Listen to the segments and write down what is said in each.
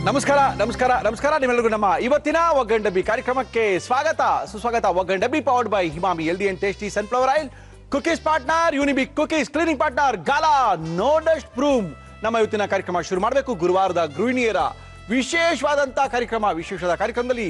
ನಮಸ್ಕಾರ ನಮಸ್ಕಾರ ನಮಸ್ಕಾರ ನಿಮ್ಮೆಲ್ಲರಿಗೂ ನಮ್ಮ ಇವತ್ತಿನ ಒಗ್ಗರಣೆ ಡಬ್ಬಿ ಕಾರ್ಯಕ್ರಮಕ್ಕೆ ಸ್ವಾಗತ ಸುಸ್ವಾಗತ. Oggarane Dabbi powered by Himami healthy and tasty sunflower oil, cookies partner Unibic cookies, cleaning partner Gala, no dust broom. ನಮ್ಮ ಇವತ್ತಿನ ಕಾರ್ಯಕ್ರಮ ಶುರು ಮಾಡಬೇಕು. ಗುರುವಾರದ ಗೃಹಿಣಿಯರ ವಿಶೇಷವಾದ ಕಾರ್ಯಕ್ರಮದಲ್ಲಿ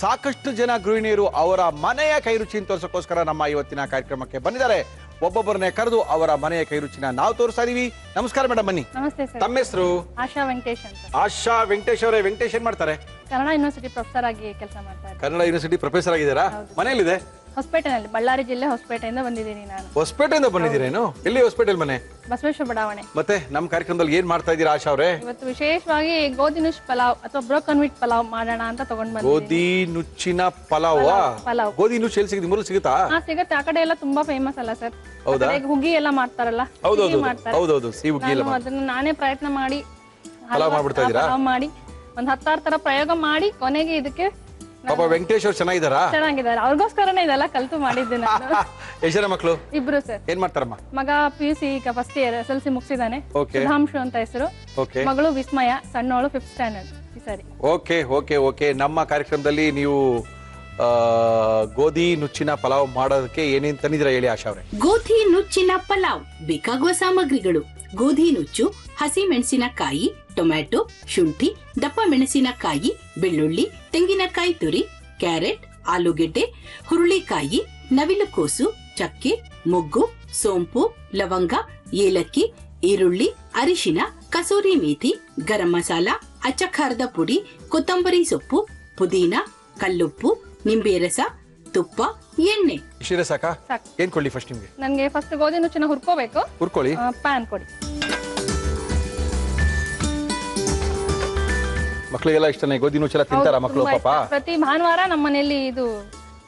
ಸಾಕಷ್ಟು ಜನ ಗೃಹಿಣಿಯರು ಅವರ ಮನೆಯ ಕೈರುಚಿಯನ್ನು ತೋರಿಸೋಕ್ಕೋಸ್ಕರ ನಮ್ಮ ಇವತ್ತಿನ ಕಾರ್ಯಕ್ರಮಕ್ಕೆ ಬಂದಿದ್ದಾರೆ. ಒಬ್ಬೊಬ್ಬರನ್ನೇ ಕರೆದು ಅವರ ಮನೆಯ ಕೈರುಚಿನ ನಾವು ತೋರಿಸ್ತಾ ಇದೀವಿ. ನಮಸ್ಕಾರ ಮೇಡಮ್, ಬನ್ನಿ. ನಮಸ್ತೆ ಸರ್. ತಮ್ಮ ಹೆಸರು? ಆಶಾ ವೆಂಕಟೇಶ್ ಅಂತ. ಆಶಾ ವೆಂಕಟೇಶ್ ಅವರೇ. ವೆಂಕಟೇಶ್ ಏನ್ ಮಾಡ್ತಾರೆ? ಕನ್ನಡ ಯೂನಿವರ್ಸಿಟಿ ಪ್ರೊಫೆಸರ್ ಆಗಿ ಕೆಲಸ ಮಾಡ್ತಾರೆ. ಕನ್ನಡ ಯೂನಿವರ್ಸಿಟಿ ಪ್ರೊಫೆಸರ್ ಆಗಿದ್ದೀರಾ? ಮನೆಯಲ್ಲಿದೆ? ಹೊಸಪೇಟೆನಲ್ಲಿ, ಬಳ್ಳಾರಿ ಜಿಲ್ಲೆ ಹೊಸಪೇಟೆಯಿಂದ ಬಂದಿದ್ದೀನಿ ನಾನು. ಹೊಸಪೇಟೆಯಿಂದ ಬಂದಿದ್ದೀರೇನು? ಎಲ್ಲಿ ಹೊಸಪೇಟೆಲ್ ಮನೆ? ಬಸವೇಶ್ವರ ಬಡಾವಣೆ. ಮತ್ತೆ ನಮ್ಮ ಕಾರ್ಯಕ್ರಮದಲ್ಲಿ ಏನ್ ಮಾಡ್ತಾ ಇದ್ದೀರಾ ಆಶಾ ಅವರೇ? ಇವತ್ತು ವಿಶೇಷವಾಗಿ ಗೋಧಿ ನುಚ್ಚು ಪಲಾವ್ ಅಥವಾ ಬ್ರೋಕನ್ ವೀಟ್ ಪಲಾವ್ ಮಾಡೋಣ ಅಂತ ತಗೊಂಡ್ ಬಂದಿದ್ದೀನಿ. ಗೋಧಿ ನುಚ್ಚಿನ ಪಲಾವ್. ಗೋಧಿ ನುಚ್ಚು ಎಲ್ಲಿ ಸಿಗುತ್ತೆ? ಮೂರು ಸಿಗುತ್ತಾ? ಹಾ, ಸಿಗುತ್ತೆ. ಆ ಕಡೆ ಎಲ್ಲ ತುಂಬಾ ಫೇಮಸ್ ಅಲ್ಲ ಸರ್? ಹೌದಾ? ಹುಗ್ಗಿ ಎಲ್ಲ ಮಾಡ್ತಾರಲ್ಲ. ಹೌದೌದು, ಸಿಹಿ ಹುಗ್ಗಿ ಎಲ್ಲ. ಅದನ್ನ ನಾನೇ ಪ್ರಯತ್ನ ಮಾಡಿ ಪಲಾವ್ ಮಾಡ್ಬಿಡ್ತಾ ಇದ್ದೀರಾ? ಪಲಾವ್ ಮಾಡಿ ಒಂದ್ 10 ತರ ಪ್ರಯೋಗ ಮಾಡಿ ಕೊನೆಗೆ ಇದಕ್ಕೆ ಪಾಪ ವೆಂಕಟೇಶ್ ಅವ್ರು ಚೆನ್ನಾಗಿದ್ದಾರಾ? ಚೆನ್ನಾಗಿದ್ದಾರೆ. ಅವ್ರಿಗೋಸ್ಕರನೇ ಇದೆಲ್ಲ ಕಲ್ತು ಮಾಡಿದ್ದೆ ನಾನು. ಎಷ್ಟು ಜನ ಮಕ್ಕಳು? ಇಬ್ರು ಸರ್. ಏನ್ ಮಾಡ್ತಾರಮ್ಮ? ಮಗ PUC ಈಗ first year SLC ಮುಗಿಸಿದಾನೆ. Okay. Sudhanshu ಅಂತ ಹೆಸರು. ಮಗಳು ವಿಸ್ಮಯ, ಸಣ್ಣವಳು 5th ಸ್ಟ್ಯಾಂಡರ್ಡ್ ಈ ಸಾರಿ. ಓಕೆ. ನಮ್ಮ ಕಾರ್ಯಕ್ರಮದಲ್ಲಿ ನೀವು ಗೋಧಿ ನುಚ್ಚಿನ ಪಲಾವ್ ಮಾಡೋದಕ್ಕೆ ಏನೇನ್ ತಂದಿದ್ದೀರಾ ಹೇಳಿ ಆಶಾ ಅವರೇ? ಗೋಧಿ ನುಚ್ಚಿನ ಪಲಾವ್ ಬೇಕಾಗುವ ಸಾಮಗ್ರಿಗಳು: ಗೋಧಿ ನುಚ್ಚು, ಹಸಿ ಮೆಣಸಿನಕಾಯಿ, ಟೊಮ್ಯಾಟೊ, ಶುಂಠಿ, ದಪ್ಪ ಮೆಣಸಿನಕಾಯಿ, ಬೆಳ್ಳುಳ್ಳಿ, ತೆಂಗಿನಕಾಯಿ ತುರಿ, ಕ್ಯಾರೆಟ್, ಆಲೂಗೆಡ್ಡೆ, ಹುರುಳಿಕಾಯಿ, ನವಿಲುಕೋಸು, ಚಕ್ಕೆ, ಮೊಗ್ಗು, ಸೋಂಪು, ಲವಂಗ, ಏಲಕ್ಕಿ, ಈರುಳ್ಳಿ, ಅರಿಶಿನ, ಕಸೂರಿ ಮೇಥಿ, ಗರಂ ಮಸಾಲ, ಅಚ್ಚ ಖಾರದ ಪುಡಿ, ಕೊತ್ತಂಬರಿ ಸೊಪ್ಪು, ಪುದೀನ, ಕಲ್ಲುಪ್ಪು, ನಿಂಬೆ ರಸ, ತುಪ್ಪ, ಎಣ್ಣೆ. ಇಷ್ಟೇ ಸಾಕಾ? ಏನ್ ಕೊಡ್ಲಿ ಫಸ್ಟ್ ನಿಮ್ಗೆ? ನನಗೆ ಫಸ್ಟ್ ಗೋಧಿ ನುಚ್ಚನ್ನ ಹುರ್ಕೋಬೇಕು. ಹುರ್ಕೊಳ್ಳಿ. ಪ್ಯಾನ್ ಕೊಡಿ. ಮಕ್ಕಳಿಗೆಲ್ಲ ಇಷ್ಟನೇ ಗೋಧಿ ನುಚ್ಚೆಲ್ಲ ತಿಂತಾರ ಮಕ್ಕಳು? ಪಾಪ ಪ್ರತಿ ಭಾನುವಾರ ನಮ್ಮ ಮನೆಯಲ್ಲಿ ಇದು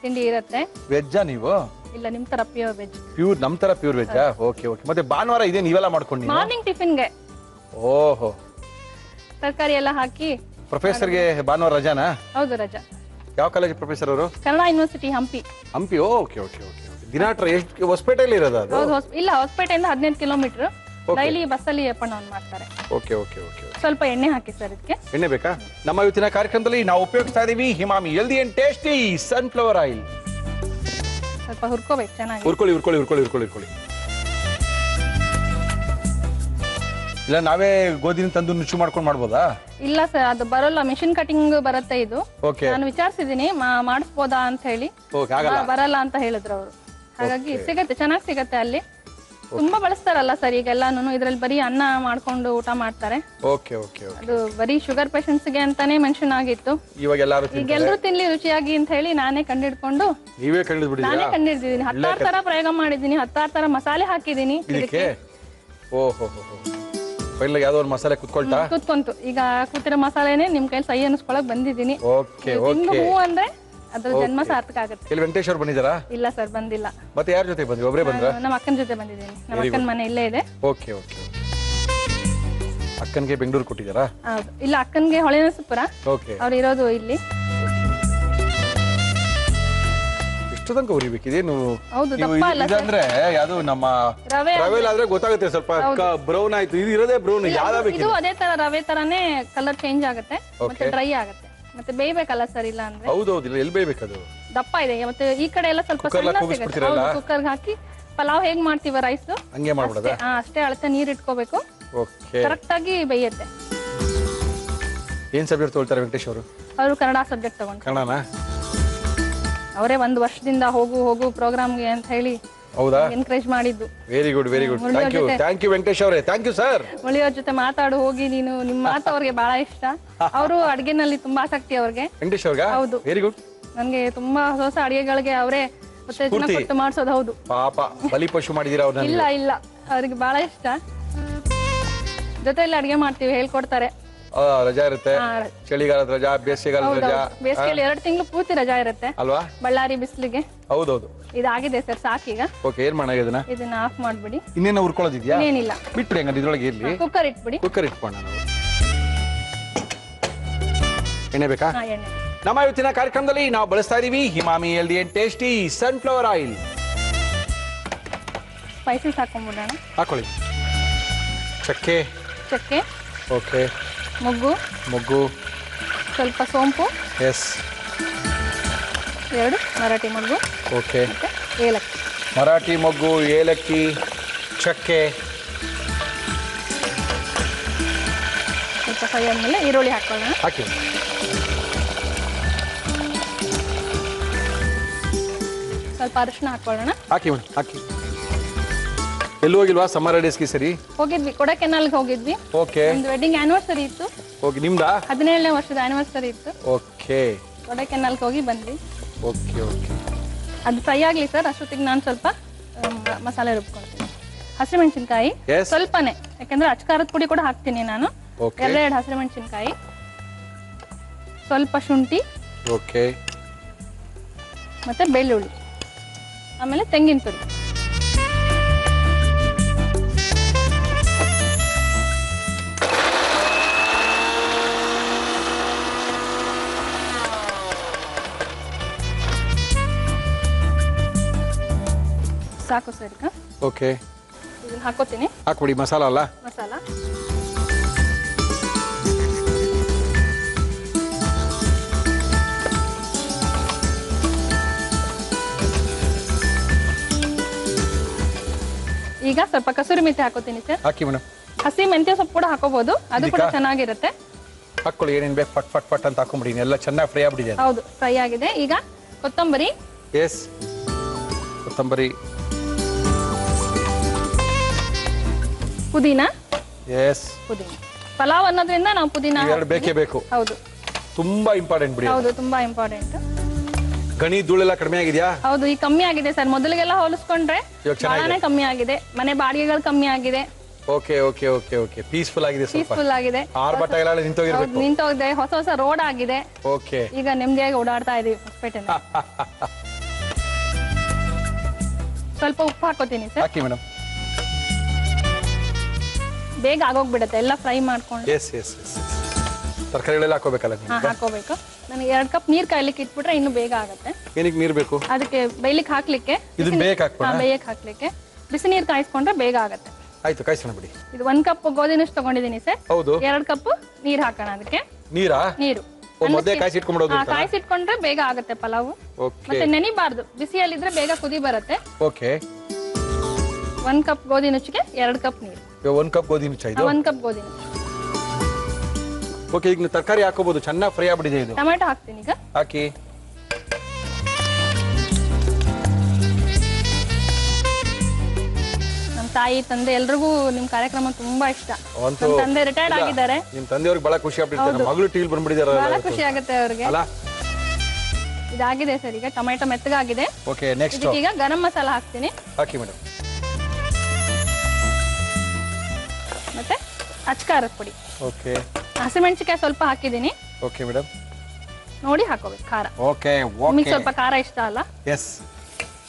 ತಿಂಡಿ ಇರುತ್ತೆ. ವೆಜ್ಜಾ ನೀವು? ಇಲ್ಲ, ನಿಮ್ ತರ ಪ್ಯೂರ್ ವೆಜ್. ಪ್ಯೂರ್ ನಮ್ ತರ ಪ್ಯೂರ್ ವೆಜ್ಜಾ? ಓಕೆ. ಮತ್ತೆ ಭಾನುವಾರ ಇದೆ ನೀವೆಲ್ಲ ಮಾಡ್ಕೊಂಡು ಮಾರ್ನಿಂಗ್ ಟಿಫಿನ್ಗೆ. ಓಹೋ. ತರಕಾರಿ ಎಲ್ಲ ಹಾಕಿ. ಪ್ರೊಫೆಸರ್ಗೆ ಭಾನುವಾರ ರಜಾನಾ? ಹೌದು, ರಜಾ. ಯಾವ ಕಾಲೇಜ್ ಪ್ರೊಫೆಸರ್ ಅವರು? ಕನ್ನಡ ಯೂನಿವರ್ಸಿಟಿ ಹಂಪಿ. ಓಕೆ. ದಿನಾಟ್ರ ಎಷ್ಟು ಹೊಸಪೇಟೆಯಲ್ಲಿ ಇರೋದು ಅದು? ಹೌದು, ಇಲ್ಲ, ಹೊಸಪೇಟೆಯಿಂದ 15 ಕಿಲೋಮೀಟರ್. ಡೈಲಿ ಬಸ್ಸಲ್ಲಿ ಅಪ್ ಅಂಡ್ ಡೌನ್ ಮಾಡ್ತಾರೆ. ಓಕೆ. ಸ್ವಲ್ಪ ಎಣ್ಣೆ ಹಾಕಿ ಸರ್ ಇದಕ್ಕೆ. ಎಣ್ಣೆ ಬೇಕಾ? ನಮ್ಮ ಇವತ್ತಿನ ಕಾರ್ಯಕ್ರಮದಲ್ಲಿ ನಾವು ಉಪಯೋಗಿಸ್ತಾ ಇದೀವಿ Himami healthy and tasty sunflower oil. ಸ್ವಲ್ಪ ಹುರ್ಕೋಬೇಕು ಚೆನ್ನಾಗಿ. ಹುರ್ಕೊಳ್ಳಿ. ಇಲ್ಲ ನಾವೇ ಗೋಧಿನ ತಂದು ನುಚ್ಚು ಮಾಡ್ಕೊಂಡು ಮಾಡ್ಬೋದಾ? ಇಲ್ಲ ಸರ್, ಅದು ಬರೋಲ್ಲ. ಮಿಷಿನ್ ಕಟಿಂಗ್ ಬರುತ್ತೆ ಇದು. ಓಕೆ. ನಾನು ವಿಚಾರಿಸಿದೀನಿ ಮಾಡಿಸ್ಬೋದಾ ಅಂತ ಹೇಳಿ. ಬರಲ್ಲ ಅಂತ ಹೇಳಿದ್ರು ಅವರು. ಹಾಗಾಗಿ ಸಿಗತ್ತೆ, ಚೆನ್ನಾಗಿ ಸಿಗತ್ತೆ ಅಲ್ಲಿ. ತುಂಬಾ ಬಳಸ್ತಾರಲ್ಲ ಸರ್ ಈಗೆಲ್ಲಾನು. ಇದ್ರಲ್ಲಿ ಬರೀ ಅನ್ನ ಮಾಡ್ಕೊಂಡು ಊಟ ಮಾಡ್ತಾರೆ. ಓಕೆ. ಅದು ಬರೀ ಶುಗರ್ ಪೇಷಂಟ್ಸ್ ಗೆ ಅಂತಾನೆ ಮೆನ್ಷನ್ ಆಗಿತ್ತು. ಇವಾಗ ಈಗೆಲ್ಲರೂ ತಿನ್ಲಿ ರುಚಿಯಾಗಿ ಅಂತ ಹೇಳಿ ನಾನೇ ಕಂಡಿಡ್ಕೊಂಡು ನಾನೇ ಕಂಡಿಡ್ದಿದ್ದೀನಿ. 16 ತರ ಪ್ರಯೋಗ ಮಾಡಿದ್ದೀನಿ, 16 ತರ ಮಸಾಲೆ ಹಾಕಿದೀನಿ ಇದಕ್ಕೆ. ಓಹೋ. ಯಾವ್ದೋ ಒಂದು ಮಸಾಲೆ ಕುತ್ಕೊಂತು. ಈಗ ಕೂತಿರೋ ಮಸಾಲೆನೆ ನಿಮ್ ಕೈಲಿ ಸೈ ಅನ್ನಿಸ್ಕೊಳಕ್ ಬಂದಿದ್ದೀನಿ. ಹೂ ಅಂದ್ರೆ ಅದ್ರ ಜನ್ಮ ಸಾರ್ಥಕ ಆಗುತ್ತೆ. ಇಲ್ಲಿ ವೆಂಕಟೇಶ್ ಅವ್ರು ಬಂದಿದ್ದಾರಾ? ಇಲ್ಲ ಸರ್, ಬಂದಿಲ್ಲ. ಮತ್ತೆ ಯಾರ ಜೊತೆ ಬಂದ್ರಿ? ಒಬ್ಬರೇ ಬಂದ್ರಾ? ನಮ್ಮ ಅಕ್ಕನ ಜೊತೆ ಬಂದಿದ್ದೀನಿ. ನಮ್ಮ ಅಕ್ಕನ ಮನೆ ಇಲ್ಲೇ ಇದೆ. ಓಕೆ. ಅಕ್ಕನ್ಗೆ ಬೆಂಗಳೂರು ಕೊಟ್ಟಿದ್ದಾರಾ? ಹೌದು. ಇಲ್ಲ, ಅಕ್ಕನ್ಗೆ ಹೊಳೆನರಸೀಪುರ. ಓಕೆ. ಅವ್ರು ಇರೋದು ಇಲ್ಲಿ. ಎಷ್ಟು ತನಕ ಉರಿಬೇಕಿದೇನು? ಹೌದು, ದಪ್ಪ ಅಲ್ಲ ಸರ್. ಅಂದ್ರೆ ಯಾವುದು ನಮ್ಮ ರವೆ ಆದ್ರೆ ಗೊತ್ತಾಗುತ್ತೆ. ಸ್ವಲ್ಪ ಬ್ರೌನ್ ಆಯ್ತು. ಇದು ಇರೋದೇ ಬ್ರೌನ್. ಇದು ಅದೇ ತರ ರವೆ ತರಾನೇ ಕಲರ್ ಚೇಂಜ್ ಆಗುತ್ತೆ ಮತ್ತೆ ಡ್ರೈ ಆಗುತ್ತೆ. ಮತ್ತೆ ಬೇಯಬೇಕಲ್ಲ ಸರ್, ಇಲ್ಲ ಅಂದ್ರೆ. ಹೌದೌದು. ಎಲ್ಲಿ ಬೇಯಬೇಕದು? ದಪ್ಪ ಇದೆ. ಮತ್ತೆ ಈ ಕಡೆ ಎಲ್ಲ ಸ್ವಲ್ಪ ಕುಕ್ಕರ್ ಹಾಕಿ ಪಲಾವ್ ಹೇಗ್ ಮಾಡ್ತೀವ ರೈಸ್ ಹಂಗೆ ಮಾಡ್ಬಿಡೋದಾ? ಅಷ್ಟೇ ಅಳತೆ ನೀರ್ ಇಟ್ಕೋಬೇಕು. ಕರೆಕ್ಟ್ ಆಗಿ ಬೇಯುತ್ತೆ. ಏನ್ ಸಬ್ಜೆಕ್ಟ್ ತಗೊಳ್ತಾರೆ ವೆಂಕಟೇಶ್ ಅವರು? ಅವರು ಕನ್ನಡ ಸಬ್ಜೆಕ್ಟ್ ತಗೊಂಡು. ಕನ್ನಡನಾ? ಅವರೇ 1 ವರ್ಷದಿಂದ ಹೋಗು ಪ್ರೋಗ್ರಾಮ್ಗೆ ಅಂತ ಹೇಳಿ ಹೌದಾ ಎನ್ಕರೇಜ್ ಮಾಡಿದ್ದು. Very good. Thank you Venkatesh ಅವರೇ. Thank you sir. ಮುಳಿಯೋರ್ ಜೊತೆ ಮಾತಾಡು ಹೋಗಿ ನೀನು. ನಿಮ್ಮ ಮಾತು ಅವ್ರಿಗೆ ಬಹಳ ಇಷ್ಟ. ಅವರು ಅಡಿಗೆನಲ್ಲಿ ತುಂಬಾ ಆಸಕ್ತಿ ಅವ್ರಿಗೆ. ವೆಂಕಟೇಶ್ ಅವ್ರಿಗೆ? ಹೌದು. Very good. ನನ್ಗೆ ತುಂಬಾ ಹೊಸ ಅಡಿಗೆಗಳಿಗೆ ಅವರೇ ಉತ್ತೇಜನ ಕೊಟ್ಟು ಮಾಡಿಸೋದು. ಹೌದು. ಪಾಪ ಬಲಿ ಪಶು ಮಾಡಿದೀರಾ ಅವ್ರನ್ನ? ಇಲ್ಲ, ಅವ್ರಿಗೆ ಬಹಳ ಇಷ್ಟ. ಜೊತೆಯಲ್ಲಿ ಅಡಿಗೆ ಮಾಡ್ತೀವಿ, ಹೇಳ್ಕೊಡ್ತಾರೆ. ರಜಾ ಇರುತ್ತೆ, ಚಳಿಗಾಲದ ರಜಾ, ಬೇಸಿಗೆಗಾಲದ ರಜಾ. ಬೇಸಿಗೆಯಲ್ಲಿ 2 ತಿಂಗಳು ಪೂರ್ತಿ ರಜಾ ಇರುತ್ತೆ ಅಲ್ವಾ? ಬಳ್ಳಾರಿ ಬಿಸಿಲಿಗೆ. ಹೌದೌದು. ಇದಾಗಿದೆ ಸರ್, ಸಾಕೀಗ. ಓಕೆ. ಏನ್ ಮಾಡೋಣ ಇದನ್ನ ಆಫ್ ಮಾಡ್ಬಿಡಿ. ಇನ್ನೇನು ಹುರ್ಕೊಳ್ಳೋದಿದ್ಯಾ? ಏನಿಲ್ಲ, ಬಿಟ್ಬಿಡಿ. ಹಂಗಂದ್ರೆ ಇದ್ರೊಳಗೆ ಇರ್ಲಿ. ಕುಕ್ಕರ್ ಇಟ್ಬಿಡಿ. ಕುಕ್ಕರ್ ಇಟ್ಕೊಂಡ ನಾವು. ಎಣ್ಣೆ ಬೇಕಾ? ಎಣ್ಣೆ. ನಮ್ಮ ಇವತ್ತಿನ ಕಾರ್ಯಕ್ರಮದಲ್ಲಿ ನಾವು ಬಳಸ್ತಾ ಇದೀವಿ Himami healthy and tasty sunflower oil. Spices ಹಾಕೊಂಡ್ಬಿಡೋಣ. ಹಾಕೊಳ್ಳಿ. ಚಕ್ಕೆ. ಓಕೆ. ಮೊಗ್ಗು. ಸ್ವಲ್ಪ ಸೋಂಪು, ಎಸ್, 2 ಮರಾಠಿ ಮೊಗ್ಗು, ಓಕೆ, ಮತ್ತೆ ಏಲಕ್ಕಿ. ಮರಾಠಿ ಮೊಗ್ಗು, ಏಲಕ್ಕಿ, ಚಕ್ಕೆ. ಸ್ವಲ್ಪ ಫ್ರೈ ಆದಮೇಲೆ ಈರುಳ್ಳಿ ಹಾಕೊಳ್ಳೋಣ. ಹಾಕಿ. ಸ್ವಲ್ಪ ಅರಿಶಿನ ಹಾಕೊಳ್ಳೋಣ. ಹಾಕಿ ಮೇಡಮ್, ಹಾಕಿ. ಎಲ್ಲೂ ಹೋಗಿಲ್ವಾ ಸಮ್ಮರ್ ಹಾಲಿಡೇಸ್ಗೆ ಸರಿ? ಹೋಗಿದ್ವಿ, ಕೊಡಕೆನಾಲ್ಗೆ ಹೋಗಿದ್ವಿ. ಓಕೆ. ಒಂದು ವೆಡ್ಡಿಂಗ್ ಆನಿವರ್ಸರಿ ಇತ್ತು. ಓಕೆ, ನಿಮ್ದಾ? 17ನೇ ವರ್ಷದ ಆನಿವರ್ಸರಿ ಇತ್ತು. ಓಕೆ. ಕೊಡಕೆನಾಲ್ಗೆ ಹೋಗಿ ಬಂದ್ವಿ. Okay okay. ಅದು ಫ್ರೈ ಆಗಲಿ ಸರ್, ಅಷ್ಟೊತ್ತಿಗೆ ನಾನು ಸ್ವಲ್ಪ ಮಸಾಲೆ ರುಬ್ಕೊಳ್ತೀನಿ. ಹಸಿಮೆಣಸಿನ್ಕಾಯಿ ಸ್ವಲ್ಪನೇ, ಯಾಕಂದ್ರೆ ಅಚ್ಕಾರದ ಪುಡಿ ಕೂಡ ಹಾಕ್ತೀನಿ ನಾನು. 2 ಹಸಿಮೆಣಸಿನ್ಕಾಯಿ, ಸ್ವಲ್ಪ ಶುಂಠಿ, ಓಕೆ, ಮತ್ತೆ ಬೆಳ್ಳುಳ್ಳಿ, ಆಮೇಲೆ ತೆಂಗಿನ ತುರಿ. ಸಾಕು ಸರ್. ಈಗ ಓಕೆ, ಇದನ್ನ ಹಾಕೋತೀನಿ. ಹಾಕ್ಬಿಡಿ. ಮಸಾಲ ಅಲ್ಲ? ಮಸಾಲ. ಈಗ ಸ್ವಲ್ಪ ಕಸೂರಿ ಮೆಂತ್ಯ ಹಾಕೋತೀನಿ ಸರ್. ಹಾಕಿ ಮೇಡಮ್. ಹಸಿ ಮೆಂತ್ಯ ಸೊಪ್ಪು ಕೂಡ ಹಾಕೋಬಹುದು, ಅದು ಕೂಡ ಚೆನ್ನಾಗಿರುತ್ತೆ. ಹಾಕೊಳ್ಳಿ, ಏನೇನು ಬೇಕು ಪಟ್ ಪಟ್ ಪಟ್ ಅಂತ ಹಾಕೊಂಡ್ಬಿಡಿ. ಎಲ್ಲ ಚೆನ್ನಾಗಿ ಫ್ರೈ ಆಗ್ಬಿಟ್ಟಿದೆ. ಹೌದು, ಫ್ರೈ ಆಗಿದೆ. ಈಗ ಕೊತ್ತಂಬರಿ, ಎಸ್, ಕೊತ್ತಂಬರಿ, ಪುದೀನ, ಎಸ್, ಪುದೀನ. ಪಲಾವ್ ಅನ್ನೋದ್ರಿಂದ ನಾವು ಪುದೀನ ಬೇಕೇ ಬೇಕು. ಹೌದು, ತುಂಬಾ ಇಂಪಾರ್ಟೆಂಟ್ ಬಿಡಿ. ಹೌದು, ತುಂಬಾ ಇಂಪಾರ್ಟೆಂಟ್. ಗಣಿ ಧೂಳೆಲ್ಲ ಕಡಿಮೆ ಆಗಿದೆಯಾ? ಹೌದು, ಈಗ ಕಮ್ಮಿ ಆಗಿದೆ ಸರ್. ಮೊದಲಿಗೆಲ್ಲ ಹೋಲಿಸ್ಕೊಂಡ್ರೆ ಬಹಳನೇ ಕಮ್ಮಿ ಆಗಿದೆ. ಮನೆ ಬಾಡಿಗೆಗಳು ಕಮ್ಮಿ ಆಗಿದೆ. Okay okay okay okay. Peaceful ಆಗಿದೆ, ಪೀಸ್ಫುಲ್ ಆಗಿದೆ. ಆರ್ಭಟ ಎಲ್ಲ ನಿಂತೋಗಿರ್ಬೇಕು. ನಿಂತೋಗಿದೆ. ಹೊಸ ಹೊಸ ರೋಡ್ ಆಗಿದೆ. ಓಕೆ. ಈಗ ನೆಮ್ಮದಿಯಾಗಿ ಓಡಾಡ್ತಾ ಇದೀವಿ ಹೊಸಪೇಟೆನ. ಸ್ವಲ್ಪ ಉಪ್ಪು ಹಾಕೋತೀನಿ ಸರ್. ಹಾಕಿ ಮೇಡಮ್. ಬೇಗ ಆಗೋಗ್ಬಿಡುತ್ತೆ ಎಲ್ಲ ಫ್ರೈ ಮಾಡ್ಕೊಂಡು. Yes yes yes. ತರಕಾರಿಗಳೆಲ್ಲ ಹಾಕೋಬೇಕಲ್ಲ? ಹಾಕೋಬೇಕು. ನನಗೆ 2 ಕಪ್ ನೀರ್ ಕಾಯ್ಲಿಕ್ಕೆ ಇಟ್ಬಿಟ್ರೆ ಇನ್ನು ಬೇಗ ಆಗುತ್ತೆ. ಏನಕ್ಕೆ ನೀರು ಬೇಕು? ಅದಕ್ಕೆ ಬೇಯ್ಲಿಕ್ಕೆ ಹಾಕ್ಲಿಕ್ಕೆ. ಇದನ್ನ ಬೇಯಕ್ಕೆ ಹಾಕ್ಬೋಣ? ಬೇಯಕ್ಕೆ ಹಾಕ್ಲಿಕ್ಕೆ ಬಿಸಿ ನೀರು ಕಾಯಿಸ್ಕೊಂಡ್ರೆ ಬೇಗ ಆಗುತ್ತೆ. ಆಯ್ತು, ಕಾಯಿಸೋಣ ಬಿಡಿ. ಇದು 1 ಕಪ್ ಗೋಧಿ ನುಚ್ಚು ತಗೊಂಡಿದ್ದೀನಿ ಸರ್. ಹೌದು. 2 ಕಪ್ ನೀರ್ ಹಾಕೋಣ ಅದಕ್ಕೆ. ನೀರಾ? ನೀರು ಮೊದಲೇ ಕಾಯಿಸಿಟ್ಕೊಂಡ್ಬಿಡೋದು? ಕಾಯಿಸಿಟ್ಕೊಂಡ್ರೆ ಬೇಗ ಆಗುತ್ತೆ ಪಲಾವು. ಮತ್ತೆ ನೆನಿಬಾರ್ದು, ಬಿಸಿಯಲ್ಲಿದ್ರೆ ಬೇಗ ಕುದಿ ಬರುತ್ತೆ. ಓಕೆ. 1 ಕಪ್ ಗೋಧಿ ನುಚ್ಚಿಗೆ 2 ಕಪ್ ನೀರು. 1 ಕಪ್ ಗೋಧಿ ನುಚ್ಚ ಇದು? 1 ಕಪ್ ಗೋಧಿ ನುಚ್ಚು. ಓಕೆ, ಈಗ ತರಕಾರಿ ಹಾಕೋಬಹುದು. ಚೆನ್ನಾಗಿ ಫ್ರೈ ಆಗ್ಬಿಟ್ಟಿದೆ ಇದು. ಟೊಮೆಟೊ ಹಾಕ್ತೀನಿ ಈಗ. ಹಾಕಿ. ನಮ್ಮ ತಾಯಿ ತಂದೆ ಎಲ್ರಿಗೂ ನಿಮ್ ಕಾರ್ಯಕ್ರಮ ತುಂಬಾ ಇಷ್ಟ. ನಮ್ಮ ತಂದೆ ರಿಟೈರ್ಡ್ ಆಗಿದ್ದಾರೆ. ನಿಮ್ ತಂದೆಯವ್ರಿಗೆ ಬಹಳ ಖುಷಿ ಆಗ್ಬಿಟ್ಟಿದೆ. ಮಗಳು ಟಿವಿಲಿ ಬಂದ್ಬಿಟ್ಟಿದ್ದಾರೆ. ಬಹಳ ಖುಷಿ ಆಗುತ್ತೆ ಅವ್ರಿಗೆ. ಇದಾಗಿದೆ ಸರ್. ಈಗ ಟೊಮೆಟೊ ಮೆತ್ತಗಾಗಿದೆ. ಓಕೆ, ನೆಕ್ಸ್ಟ್ ಈಗ ಗರಂ ಮಸಾಲ ಹಾಕ್ತೀನಿ. ಹಾಕಿ ಮೇಡಮ್. ಮತ್ತೆ ಅಚ್ಕಾರದ ಪುಡಿ. ಓಕೆ. ಹಸಿಮೆಣಸಿನಕಾಯಿ ಸ್ವಲ್ಪ ಹಾಕಿದ್ದೀನಿ. Okay madam. ನೋಡಿ ಹಾಕೋಬೇಕು ಖಾರ. Okay okay. ನಿಮಗೆ ಸ್ವಲ್ಪ ಖಾರ ಇಷ್ಟ ಅಲ್ಲ? ಎಸ್.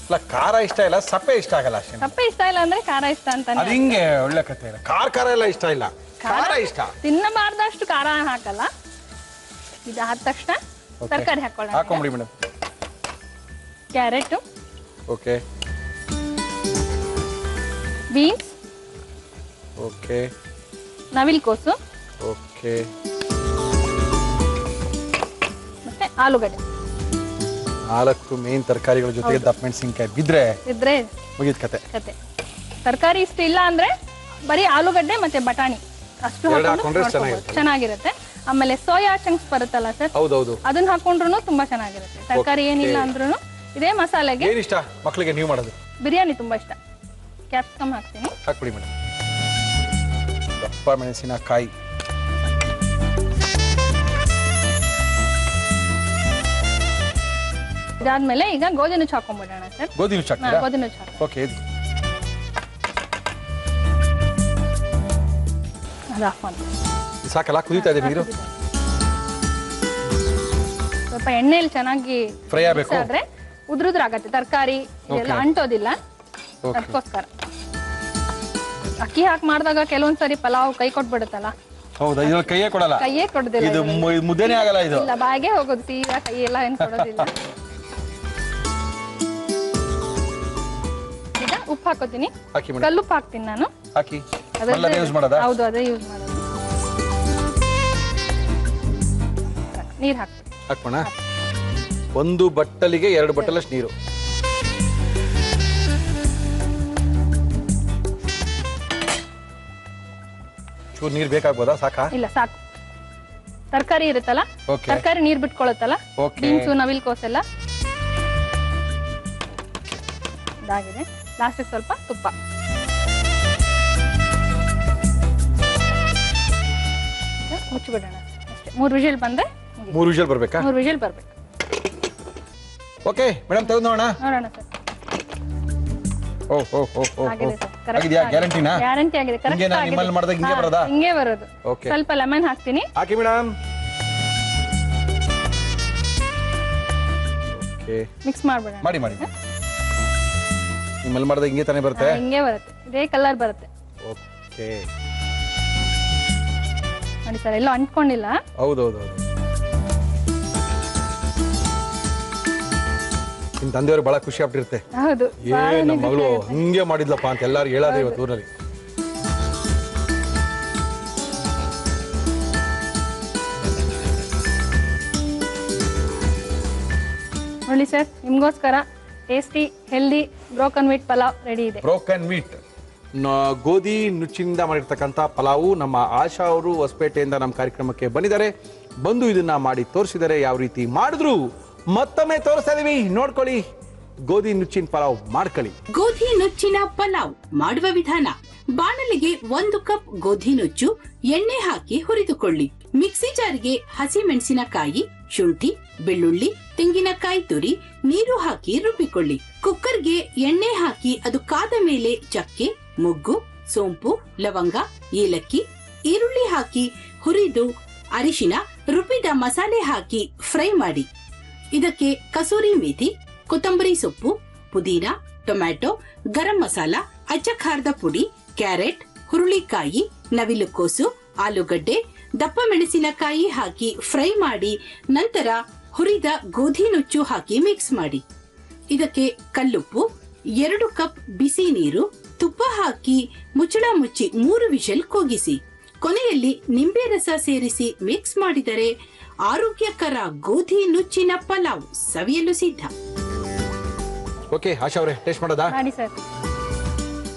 ಇಲ್ಲ, ಖಾರ ಇಷ್ಟ ಇಲ್ಲ, ಸಪ್ಪೆ ಇಷ್ಟ ಆಗಲ್ಲ ಅಷ್ಟೇ. ಸಪ್ಪೆ ಇಷ್ಟ ಇಲ್ಲ ಅಂದ್ರೆ ಖಾರ ಇಷ್ಟ ಅಂತಾನೆ. ಅದು ಹಿಂಗೆ ಒಳ್ಳೆ ಕಥೆ ಇಲ್ಲ. ಖಾರ ಎಲ್ಲ ಇಷ್ಟ ಇಲ್ಲ, ಖಾರ ಇಷ್ಟ. ತಿನ್ನಬಾರ್ದಷ್ಟು ಖಾರ ಹಾಕಲ್ಲ. ಇದು ಆದ ತಕ್ಷಣ ತರಕಾರಿ ಹಾಕೊಳ್ಳೋಣ. ಹಾಕೊಂಬಿಡಿ madam. Carrot, okay, beans, okay, ನವಿಲುಕೋಸು, ಓಕೆ, ಮತ್ತೆ ಆಲೂಗಡ್ಡೆ. 4 ಮೇನ್ ತರಕಾರಿಗಳ ಜೊತೆಗೆ ದಪ್ಪ ಮೆಣಸಿನಕಾಯಿ ಇದ್ರೆ ಮುಗಿದ ಕತೆ. ತರಕಾರಿ ಇಷ್ಟ ಇಲ್ಲ ಅಂದ್ರೆ ಬರೀ ಆಲೂಗಡ್ಡೆ ಮತ್ತೆ ಬಟಾಣಿ ಅಷ್ಟು ಹಾಕೊಂಡ್ರೆ ಚೆನ್ನಾಗಿರುತ್ತೆ. ಆಮೇಲೆ ಸೋಯಾ ಚಂಕ್ಸ್ ಬರುತ್ತಲ್ಲ ಸರ್, ಹೌದೌದು, ಅದನ್ನ ಹಾಕೊಂಡ್ರು ತುಂಬಾ ಚೆನ್ನಾಗಿರುತ್ತೆ. ತರಕಾರಿ ಏನಿಲ್ಲ ಅಂದ್ರೂ ಇದೇ ಮಸಾಲೆಗೆ. ಏನ್ ಇಷ್ಟ ಮಕ್ಕಳಿಗೆ ನೀವು ಮಾಡೋದು? ಬಿರಿಯಾನಿ ತುಂಬಾ ಇಷ್ಟ. ಕ್ಯಾಪ್ಸಿಕಮ್ ಹಾಕ್ತೀನಿ. ಹಾಕ್ಬಿಡಿ ಮೇಡಮ್. ದಪ್ಪ ಮೆಣಸಿನಕಾಯಿ. ಇದಾದ್ಮೇಲೆ ಈಗ ಗೋಧಿ ನುಚ್ಚು ಹಾಕೊಂಡ್ಬಿಡೋಣ ಸರ್. ಗೋಧಿ ನುಚ್ಚು ಹಾಕ್ತೀರಾ? ಗೋಧಿ ನುಚ್ಚು ಹಾಕಿ. ಓಕೆ, ಇದು ಅದು ಆಫ್ ಮಾಡಿ ಸಾಕಲ್ಲ? ಕುದೀತಾ ಇದೆ ನೀರು. ಸ್ವಲ್ಪ ಎಣ್ಣೆಯಲ್ಲಿ ಚೆನ್ನಾಗಿ ಫ್ರೈ ಆಗಬೇಕು. ಆದ್ರೆ ಉದ್ರುದ್ರಾಗತ್ತೆ ತರಕಾರಿ, ಇದೆಲ್ಲ ಅಂಟೋದಿಲ್ಲ. ಅದಕ್ಕೋಸ್ಕರ ಅಕ್ಕಿ ಹಾಕಿ ಮಾಡಿದಾಗ ಕೆಲವೊಂದ್ಸರಿ ಪಲಾವ್ ಕೈ ಕೊಟ್ಬಿಡುತ್ತಲ್ಲ. ಹೌದಾ? ಇದ್ರಲ್ಲಿ ಕೈಯೇ ಕೊಡಲ್ಲ? ಕೈಯೇ ಕೊಡೋದಿಲ್ಲ. ಇದು ಮುದ್ದೆನೇ ಆಗಲ್ಲ ಇದು? ಇಲ್ಲ, ಬಾಯಿಗೆ ಹೋಗೋದು ಸೀದಾ, ಕೈ ಎಲ್ಲ ಏನ್ ಕೊಡೋದಿಲ್ಲ. ಈಗ ಉಪ್ಪು ಹಾಕೋತೀನಿ. ಕಲ್ಲುಪ್ಪು ಹಾಕ್ತೀನಿ ನಾನು. ಹಾಕಿ. ಯೂಸ್ ಮಾಡೋದಾ? ಹೌದು, ಅದೇ ಯೂಸ್ ಮಾಡೋದು. ನೀರು ಹಾಕ್ಬೇಕು. ಹಾಕೋಣ. 1 ಬಟ್ಟಲಿಗೆ 2 ಬಟ್ಟಲಷ್ಟು ನೀರು. ಚೂರು ನೀರು ಬೇಕಾಗ್ಬೋದಾ? ಸಾಕಾ? ಇಲ್ಲ ಸಾಕು. ತರಕಾರಿ ಇರುತ್ತಲ್ಲ, ತರಕಾರಿ ನೀರು ಬಿಟ್ಕೊಳ್ಳುತ್ತಲ್ಲ, ಬೀನ್ಸು ನವಿಲ್ಕೋಸ್ ಎಲ್ಲ ಇದಾಗಿದೆ. ಲಾಸ್ಟಿಗೆ ಸ್ವಲ್ಪ ತುಪ್ಪ. ಮುಚ್ಚಿಬಿಡೋಣ ಅಷ್ಟೇ. 3 ವಿಷಲ್ ಬಂದ್ರೆ 3 ವಿಷಲ್ ಬರ್ಬೇಕಾ? 3 ವಿಷಲ್ ಬರ್ಬೇಕು. ಓಕೆ ಮೇಡಮ್, ತೆಗೆದು ನೋಡೋಣ. ನೋಡೋಣ ಸರ್. ಆಗಿದೆ ಸರ್. ಆಗಿದೆಯಾ? ಗ್ಯಾರಂಟಿನಾ? ಗ್ಯಾರಂಟಿ ಆಗಿದೆ. ಕರೆಕ್ಟ್ ಆಗಿದೆ. ನಿಮ್ಮಲ್ಲಿ ಮಾಡಿದಾಗ ಹಿಂಗೆ ಬರೋದಾ? ಹಿಂಗೆ ಬರೋದು. ಓಕೆ. ಸ್ವಲ್ಪ ಲೆಮನ್ ಹಾಕ್ತೀನಿ. ಹಾಕಿ ಮೇಡಮ್. ಓಕೆ. ಮಿಕ್ಸ್ ಮಾಡ್ಬಿಡೋಣ. ಮಾಡಿ ಮಾಡಿ. ನಿಮ್ಮಲ್ಲಿ ಮಾಡಿದಾಗ ಹಿಂಗೆ ತಾನೇ ಬರುತ್ತೆ? ಹಿಂಗೆ ಬರುತ್ತೆ. ಇದೇ ಕಲರ್ ಬರುತ್ತೆ. ಓಕೆ. ನೋಡಿ ಸರ್, ಎಲ್ಲೂ ಅಂಟ್ಕೊಂಡಿಲ್ಲ. ಹೌದೌದು. ನಿಮ್ ತಂದೆಯವರು ಬಹಳ ಖುಷಿ ಆಗ್ಬಿಟ್ಟಿರುತ್ತೆ. ಹೌದು. ನಮ್ಮ ಮಗಳು ಹಿಂಗೆ ಮಾಡಿದ್ಲಪ್ಪ ಅಂತ ಎಲ್ಲಾರು ಹೇಳೋದು ಇವತ್ತು ಊರಲ್ಲಿ. ನೋಡಿ ಸರ್, ನಿಮ್ಗೋಸ್ಕರ tasty healthy broken wheat pulao ready ಇದೆ. ಬ್ರೋಕನ್ ವೀಟ್ ಗೋಧಿ ನುಚ್ಚಿನಿಂದ ಮಾಡಿರ್ತಕ್ಕಂಥ ಪಲಾವು. ನಮ್ಮ ಆಶಾ ಅವರು ಹೊಸಪೇಟೆಯಿಂದ ನಮ್ಮ ಕಾರ್ಯಕ್ರಮಕ್ಕೆ ಬಂದಿದ್ದಾರೆ. ಬಂದು ಇದನ್ನ ಮಾಡಿ ತೋರಿಸಿದರೆ ಯಾವ ರೀತಿ ಮಾಡಿದ್ರು ಮತ್ತೊಮ್ಮೆ ತೋರಿಸ್ತಾ ಇದೀವಿ, ನೋಡ್ಕೊಳ್ಳಿ. ಗೋಧಿ ನುಚ್ಚಿನ ಪಲಾವ್ ಮಾಡ್ಕೊಳ್ಳಿ. ಗೋಧಿ ನುಚ್ಚಿನ ಪಲಾವ್ ಮಾಡುವ ವಿಧಾನ: ಬಾಣಲಿಗೆ 1 ಕಪ್ ಗೋಧಿ ನುಚ್ಚು, ಎಣ್ಣೆ ಹಾಕಿ ಹುರಿದುಕೊಳ್ಳಿ. ಮಿಕ್ಸಿ ಜಾರ್ಗೆ ಹಸಿ ಮೆಣಸಿನಕಾಯಿ, ಶುಂಠಿ, ಬೆಳ್ಳುಳ್ಳಿ, ತೆಂಗಿನಕಾಯಿ ತುರಿ, ನೀರು ಹಾಕಿ ರುಬ್ಬಿಕೊಳ್ಳಿ. ಕುಕ್ಕರ್ಗೆ ಎಣ್ಣೆ ಹಾಕಿ ಅದು ಕಾದ ಮೇಲೆ ಚಕ್ಕೆ, ಮೊಗ್ಗು, ಸೋಂಪು, ಲವಂಗ, ಏಲಕ್ಕಿ, ಈರುಳ್ಳಿ ಹಾಕಿ ಹುರಿದು ಅರಿಶಿನ, ರುಬ್ಬಿದ ಮಸಾಲೆ ಹಾಕಿ ಫ್ರೈ ಮಾಡಿ. ಇದಕ್ಕೆ ಕಸೂರಿ ಮೇಥಿ, ಕೊತ್ತಂಬರಿ ಸೊಪ್ಪು, ಪುದೀನ, ಟೊಮ್ಯಾಟೊ, ಗರಂ ಮಸಾಲ, ಅಚ್ಚ ಖಾರದ ಪುಡಿ, ಕ್ಯಾರೆಟ್, ಹುರುಳಿಕಾಯಿ, ನವಿಲುಕೋಸು, ಆಲೂಗಡ್ಡೆ, ದಪ್ಪ ಮೆಣಸಿನಕಾಯಿ ಹಾಕಿ ಫ್ರೈ ಮಾಡಿ. ನಂತರ ಹುರಿದ ಗೋಧಿ ನುಚ್ಚು ಹಾಕಿ ಮಿಕ್ಸ್ ಮಾಡಿ. ಇದಕ್ಕೆ ಕಲ್ಲುಪ್ಪು, 2 ಕಪ್ ಬಿಸಿ ನೀರು, ತುಪ್ಪ ಹಾಕಿ ಮುಚ್ಚಳ ಮುಚ್ಚಿ 3 ವಿಷಲ್ ಕೂಗಿಸಿ. ಕೊನೆಯಲ್ಲಿ ನಿಂಬೆ ರಸ ಸೇರಿಸಿ ಮಿಕ್ಸ್ ಮಾಡಿದರೆ ಆರೋಗ್ಯಕರ ಗೋಧಿ ನುಚ್ಚಿನ ಪಲಾವ್ ಸವಿಯಲು ಸಿದ್ಧ. ಓಕೆ ಆಶಾ ಅವರೇ, ಟೇಸ್ಟ್ ಮಾಡೋದಾ? ಮಾಡಿ ಸರ್.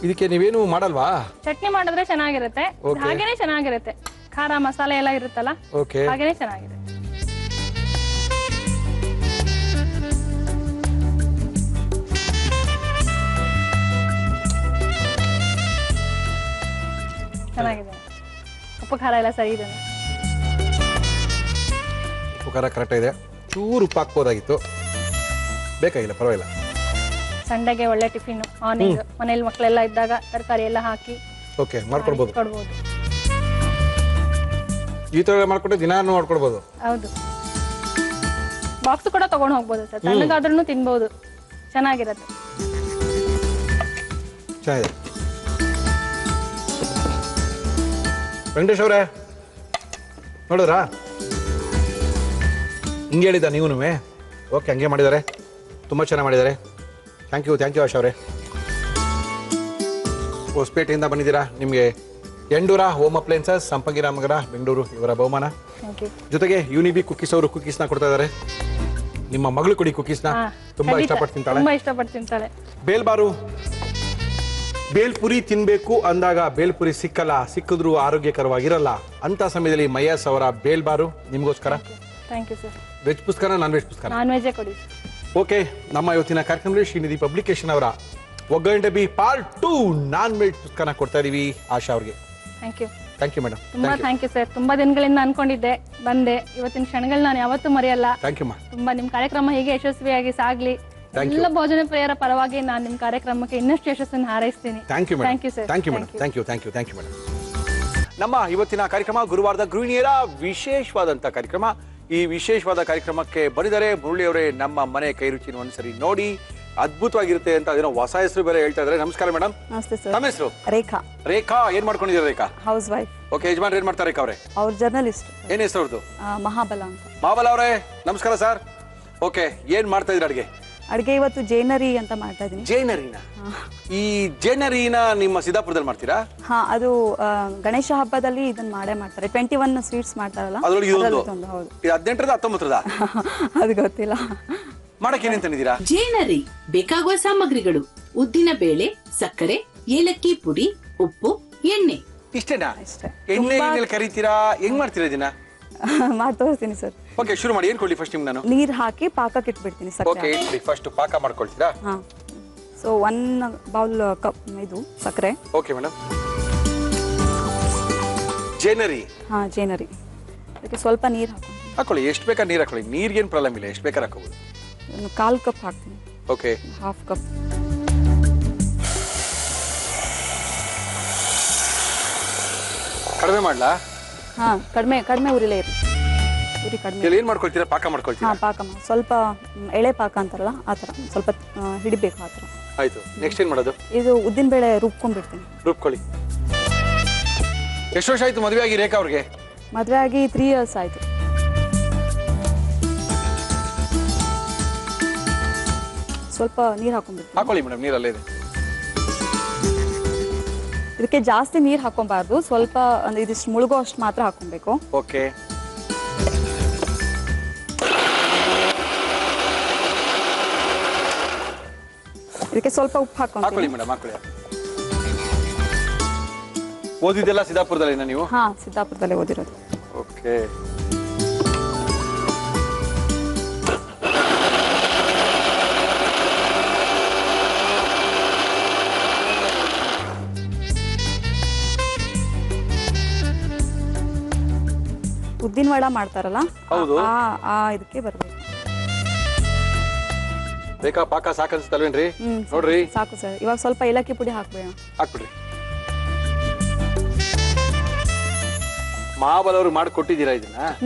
ಇದಕ್ಕೆ ನೀವೇನು ಮಾಡಲ್ವಾ? ಚಟ್ನಿ ಮಾಡಿದ್ರೆ ಚೆನ್ನಾಗಿರುತ್ತೆ. ಹಾಗೇನೆ ಚೆನ್ನಾಗಿರುತ್ತೆ. ಖಾರ ಮಸಾಲೆ ಎಲ್ಲ ಇರುತ್ತಲ್ಲ, ಓಕೆ, ಹಾಗೇನೆ ಚೆನ್ನಾಗಿದೆ. ಚೆನ್ನಾಗಿದೆ. ಉಪ್ಪು ಖಾರ ಎಲ್ಲ ಸರಿ ಇದೆ. ಉಪ್ಪು ಖಾರ ಕರೆಕ್ಟ್ ಇದೆ. ಚೂರು ಉಪ್ಪು ಹಾಕ್ಬೋದಾಗಿತ್ತು, ಬೇಕಾಗಿಲ್ಲ, ಪರವಾಗಿಲ್ಲ. ಸಂಡೆಗೆ ಒಳ್ಳೆ ಟಿಫಿನ್, ಮಾರ್ನಿಂಗ್ ಮನೇಲಿ ಮಕ್ಕಳೆಲ್ಲ ಇದ್ದಾಗ ತರಕಾರಿ ಎಲ್ಲ ಹಾಕಿ ಓಕೆ ಮಾಡ್ಕೊಡ್ಬೋದು. ಕೊಡ್ಬೋದು. ಈ ತರ ಮಾಡ್ಕೊಟ್ಟೆ ದಿನಾನು ಮಾಡ್ಕೊಡ್ಬೋದು. ಹೌದು. ಬಾಕ್ಸ್ ಕೂಡ ತಗೊಂಡು ಹೋಗ್ಬೋದು ಸರ್. ತಣ್ಣಗಾದ್ರೂ ತಿನ್ಬೋದು. ಚೆನ್ನಾಗಿರುತ್ತೆ. ಚೆನ್ನಾಗಿದೆ. ವೆಂಕಟೇಶ್ ಅವರೇ ನೋಡಿದ್ರಾ? ಹಿಂಗೆ ಹೇಳಿದ್ದ ನೀವೂ? ಓಕೆ, ಹಂಗೆ ಮಾಡಿದ್ದಾರೆ. ತುಂಬ ಚೆನ್ನಾಗಿ ಮಾಡಿದ್ದಾರೆ. ಥ್ಯಾಂಕ್ ಯು ಆಶಾ ಅವರೇ. ಹೊಸಪೇಟೆಯಿಂದ ಬಂದಿದ್ದೀರಾ. ನಿಮಗೆ ಎಂಡೂರ ಹೋಮ್ ಅಪ್ಲೈನ್ಸಸ್, ಸಂಪಂಗಿ ರಾಮನಗರ, ಬೆಂಗಳೂರು ಇವರ ಬಹುಮಾನ. ಜೊತೆಗೆ ಯುನಿಬಿ ಕುಕೀಸ್ ಅವರು ಕುಕೀಸ್ನ ಕೊಡ್ತಾ ಇದ್ದಾರೆ. ನಿಮ್ಮ ಮಗಳು ಕೊಡಿ ಕುಕೀಸ್ನ. ತುಂಬಾ ಇಷ್ಟಪಟ್ಟು ತಿಂತಾಳೆ. ಬೇಲ್ಬಾರು, ಬೇಲ್ಪುರಿ ತಿನ್ಬೇಕು ಅಂದಾಗ ಬೇಲ್ಪುರಿ ಸಿಕ್ಕಲ್ಲ, ಸಿಕ್ಕಿದ್ರು ಆರೋಗ್ಯಕರವಾಗಿರಲ್ಲ ಅಂತ ಸಮಯದಲ್ಲಿ ಮಯ್ಯಸ್ ಅವರ ಬೇಲ್ಬಾರು ನಿಮಗೋಸ್ಕರ. ವೆಜ್ ಪುಸ್ತಕ, ನಾನ್ ವೆಜ್ ಪುಸ್ತಕ? ನಾನ್ ವೆಜ್ ಕೊಡಿ. ಓಕೆ, ನಮ್ಮ ಇವತ್ತಿನ ಕಾರ್ಯಕ್ರಮದಲ್ಲಿ ಶ್ರೀನಿಧಿ ಪಬ್ಲಿಕೇಶನ್ ಅವರ ಒಗ್ಗರಣೆ ಡಬ್ಬಿ ಪಾರ್ಟ್ 2 ನಾನ್ ವೆಜ್ ಪುಸ್ತಕನ ಕೊಡ್ತಾ ಇದೀವಿ ಆಶಾ ಅವ್ರಿಗೆ. Thank you madam. ತುಂಬಾ ಥ್ಯಾಂಕ್ ಯು ಸರ್. ತುಂಬಾ ದಿನಗಳಿಂದ ಅನ್ಕೊಂಡಿದ್ದೆ, ಬಂದೆ. ಇವತ್ತಿನ ಕ್ಷಣಗಳು ನಾನು ಯಾವತ್ತೂ ಮರೆಯಲ್ಲ. ಥ್ಯಾಂಕ್ ಯು ಮಾ. ತುಂಬಾ ನಿಮ್ ಕಾರ್ಯಕ್ರಮ ಹೀಗೆ ಯಶಸ್ವಿಯಾಗಿ ಸಾಗ್ಲಿ. ಎಲ್ಲ ಭೋಜನ ಪ್ರಿಯರ ಪರವಾಗಿ ನಾನು ನಿಮ್ ಕಾರ್ಯಕ್ರಮಕ್ಕೆ ಇನ್ನಷ್ಟು ಯಶಸ್ಸನ್ನು ಹಾರೈಸ್ತೀನಿ. Thank you madam. ನಮ್ಮ ಇವತ್ತಿನ ಕಾರ್ಯಕ್ರಮ ಗುರುವಾರದ ಗೃಹಿಣಿಯರ ವಿಶೇಷವಾದಂತ ಕಾರ್ಯಕ್ರಮ. ಈ ವಿಶೇಷವಾದ ಕಾರ್ಯಕ್ರಮಕ್ಕೆ ಬಂದಿದ್ದಾರೆ ಮುರಳಿ ಅವರೇ. ನಮ್ಮ ಮನೆ ಕೈರುಚಿನ ಒಂದ್ಸರಿ ನೋಡಿ, ಅದ್ಭುತವಾಗಿರುತ್ತೆ ಅಂತ ಅದೇನೋ ಹೊಸ ಹೆಸರು ಬೇರೆ ಹೇಳ್ತಾ ಇದ್ದಾರೆ. ನಮಸ್ಕಾರ ಮೇಡಮ್. ನಮಸ್ತೆ ಸರ್. ನಮ್ಮ ಹೆಸರು ರೇಖಾ. ರೇಖಾ, ಏನ್ ಮಾಡ್ಕೊಂಡಿದ್ದೀರಾ ರೇಖಾ? Housewife. ಓಕೆ, ಯಜಮಾನ್ ಏನ್ ಮಾಡ್ತಾರೆ ರೇಖಾ ಅವರೇ? ಅವ್ರ ಜರ್ನಲಿಸ್ಟ್. ಏನ್ ಹೆಸರು ಅವ್ರದ್ದು? ಮಹಾಬಲ ಅಂತ. ಮಹಾಬಲ ಅವರೇ ನಮಸ್ಕಾರ ಸರ್. ಓಕೆ, ಏನ್ ಮಾಡ್ತಾ ಇದ್ದೀರಾ ಅಡಿಗೆ? ಅಡುಗೆ ಇವತ್ತು ಜೇನರಿ ಅಂತ ಮಾಡ್ತಾ ಇದ್ದೀನಿ. ಜೇನರಿನ? ಈ ಜೇನರಿನ ನಿಮ್ಮ ಸಿದ್ದಾಪುರದಲ್ಲಿ ಮಾಡ್ತೀರಾ? ಹಾ, ಅದು ಗಣೇಶ ಹಬ್ಬದಲ್ಲಿ ಇದನ್ನ ಮಾಡೇ ಮಾಡ್ತಾರೆ. 21 ಸ್ವೀಟ್ಸ್ ಮಾಡ್ತಾರಲ್ಲ, ಅದ್ರೊಳಗೆ ಹೌದು. ಇದು 18ರದ 19ರದ? ಅದು ಗೊತ್ತಿಲ್ಲ. ಮಾಡಕ್ಕೆ ಏನೇನ್ ತಂದಿದ್ದೀರಾ? ಜೇನರಿ ಬೇಕಾಗುವ ಸಾಮಗ್ರಿಗಳು: ಉದ್ದಿನ ಬೇಳೆ, ಸಕ್ಕರೆ, ಏಲಕ್ಕಿ ಪುಡಿ, ಉಪ್ಪು, ಎಣ್ಣೆ. ಇಷ್ಟೇನಾ? ಅಷ್ಟೇ. ಎಣ್ಣೆ ಕರಿತೀರಾ? ಹೆಂಗ್ ಮಾಡ್ತೀರಾ ಇದನ್ನ? ಮಾಡಿ ತೋರಿಸ್ತೀನಿ ಸರ್. ಓಕೆ, ಶುರು ಮಾಡಿ. ಏನ್ ಕೊಡ್ಲಿ ಫಸ್ಟ್ ನಿಮ್ಗೆ ನಾನು? ನೀರ್ ಹಾಕಿ ಪಾಕಕ್ಕೆ ಇಟ್ಬಿಡ್ತೀನಿ. ಓಕೆ, ಇಟ್ಬಿಡಿ. ಫಸ್ಟ್ ಪಾಕ ಮಾಡ್ಕೊಳ್ತೀರಾ? ಹಾ. ಸೊ 1 ಬೌಲ್ ಕಪ್ ಇದು ಸಕ್ಕರೆ. Okay madam. ಜೇನರಿ? ಹಾ, ಜೇನರಿ. ಅದಕ್ಕೆ ಸ್ವಲ್ಪ ನೀರು ಹಾಕೊಳ್ಳಿ. ಎಷ್ಟು ಬೇಕಾದ್ರೆ ನೀರು ಹಾಕೊಳ್ಳಿ. ನೀರ್ಗೇನು ಪ್ರಾಬ್ಲಮ್ ಇಲ್ಲ, ಎಷ್ಟು ಬೇಕಾದ್ರೆ ಹಾಕೋಬಹುದು. 1/4 ಕಪ್ ಹಾಕ್ತೀನಿ. ಓಕೆ. 1/2 ಕಪ್. ಕಡಿಮೆ ಮಾಡ್ಲಾ? ಹಾ, ಕಡಿಮೆ ಉರಿಲೇ ಇರಿ. ಉರಿ ಕಡಿಮೆ. ಏನ್ ಮಾಡ್ಕೊಳ್ತೀರಾ? ಪಾಕ ಮಾಡ್ಕೊಳ್ತೀರಾ? ಹಾ, ಪಾಕ ಸ್ವಲ್ಪ ಎಳೆ ಪಾಕ ಅಂತಾರಲ್ಲ ಆ ಥರ ಸ್ವಲ್ಪ ಹಿಡಿಬೇಕು ಆ ಥರ. ಆಯ್ತು. ನೆಕ್ಸ್ಟ್ ಏನ್ ಮಾಡೋದು? ಇದು ಉದ್ದಿನ ಬೇಳೆ ರುಬ್ಕೊಂಡ್ಬಿಡ್ತೀನಿ. ರುಬ್ಕೊಳ್ಳಿ. ಎಷ್ಟು ವರ್ಷ ಆಯ್ತು ಮದುವೆ ಆಗಿ ರೇಖಾ ಅವ್ರಿಗೆ? ಮದುವೆ ಆಗಿ 3 ಇಯರ್ಸ್ ಆಯ್ತು. ಸ್ವಲ್ಪ ನೀರು ಹಾಕೊಂಡ್ಬಿಡ್ತೀನಿ. ಹಾಕೊಳ್ಳಿ ಮೇಡಮ್, ನೀರಲ್ಲೇ ಇದೆ. ಇದಕ್ಕೆ ಜಾಸ್ತಿ ನೀರು ಹಾಕೊಬಾರ್ದು, ಸ್ವಲ್ಪ ಅಂದ್ರೆ ಇದಿಷ್ಟು ಮುಳುಗೋ ಅಷ್ಟು ಮಾತ್ರ ಹಾಕೊಬೇಕು. ಓಕೆ. ಇದಕ್ಕೆ ಸ್ವಲ್ಪ ಉಪ್ಪು ಹಾಕೊಳ್ಳಿ ಮೇಡಮ್, ಹಾಕೊಳ್ಳಿ. ಓದಿದ್ದೆಲ್ಲ ಸಿದ್ದಾಪುರದಲ್ಲೇನಾ ನೀವು? ಹಾ, ಸಿದ್ದಾಪುರದಲ್ಲೇ ಓದಿರೋದು. ಓಕೆ. ಉದ್ದಿನ ವಡ ಮಾಡ್ತಾರಲ್ಲ, ಹೌದು. ಇದಕ್ಕೆ ಬರ್ಬೇಕು. ಬೇಕಾ ಪಾಕ ಸಾಕನ್ಸುತ್ತಲ್ವೇನ್ರಿ? ನೋಡ್ರಿ. ಸಾಕು ಸರ್. ಇವಾಗ ಸ್ವಲ್ಪ ಏಲಕ್ಕಿ ಪುಡಿ ಹಾಕ್ಬೇಡ. ಹಾಕ್ಬಿಡ್ರಿ. ಮಹಾಬಲ ಅವ್ರಿಗೆ ಮಾಡಿ ಕೊಟ್ಟಿದ್ದೀರಾ ಇದನ್ನ?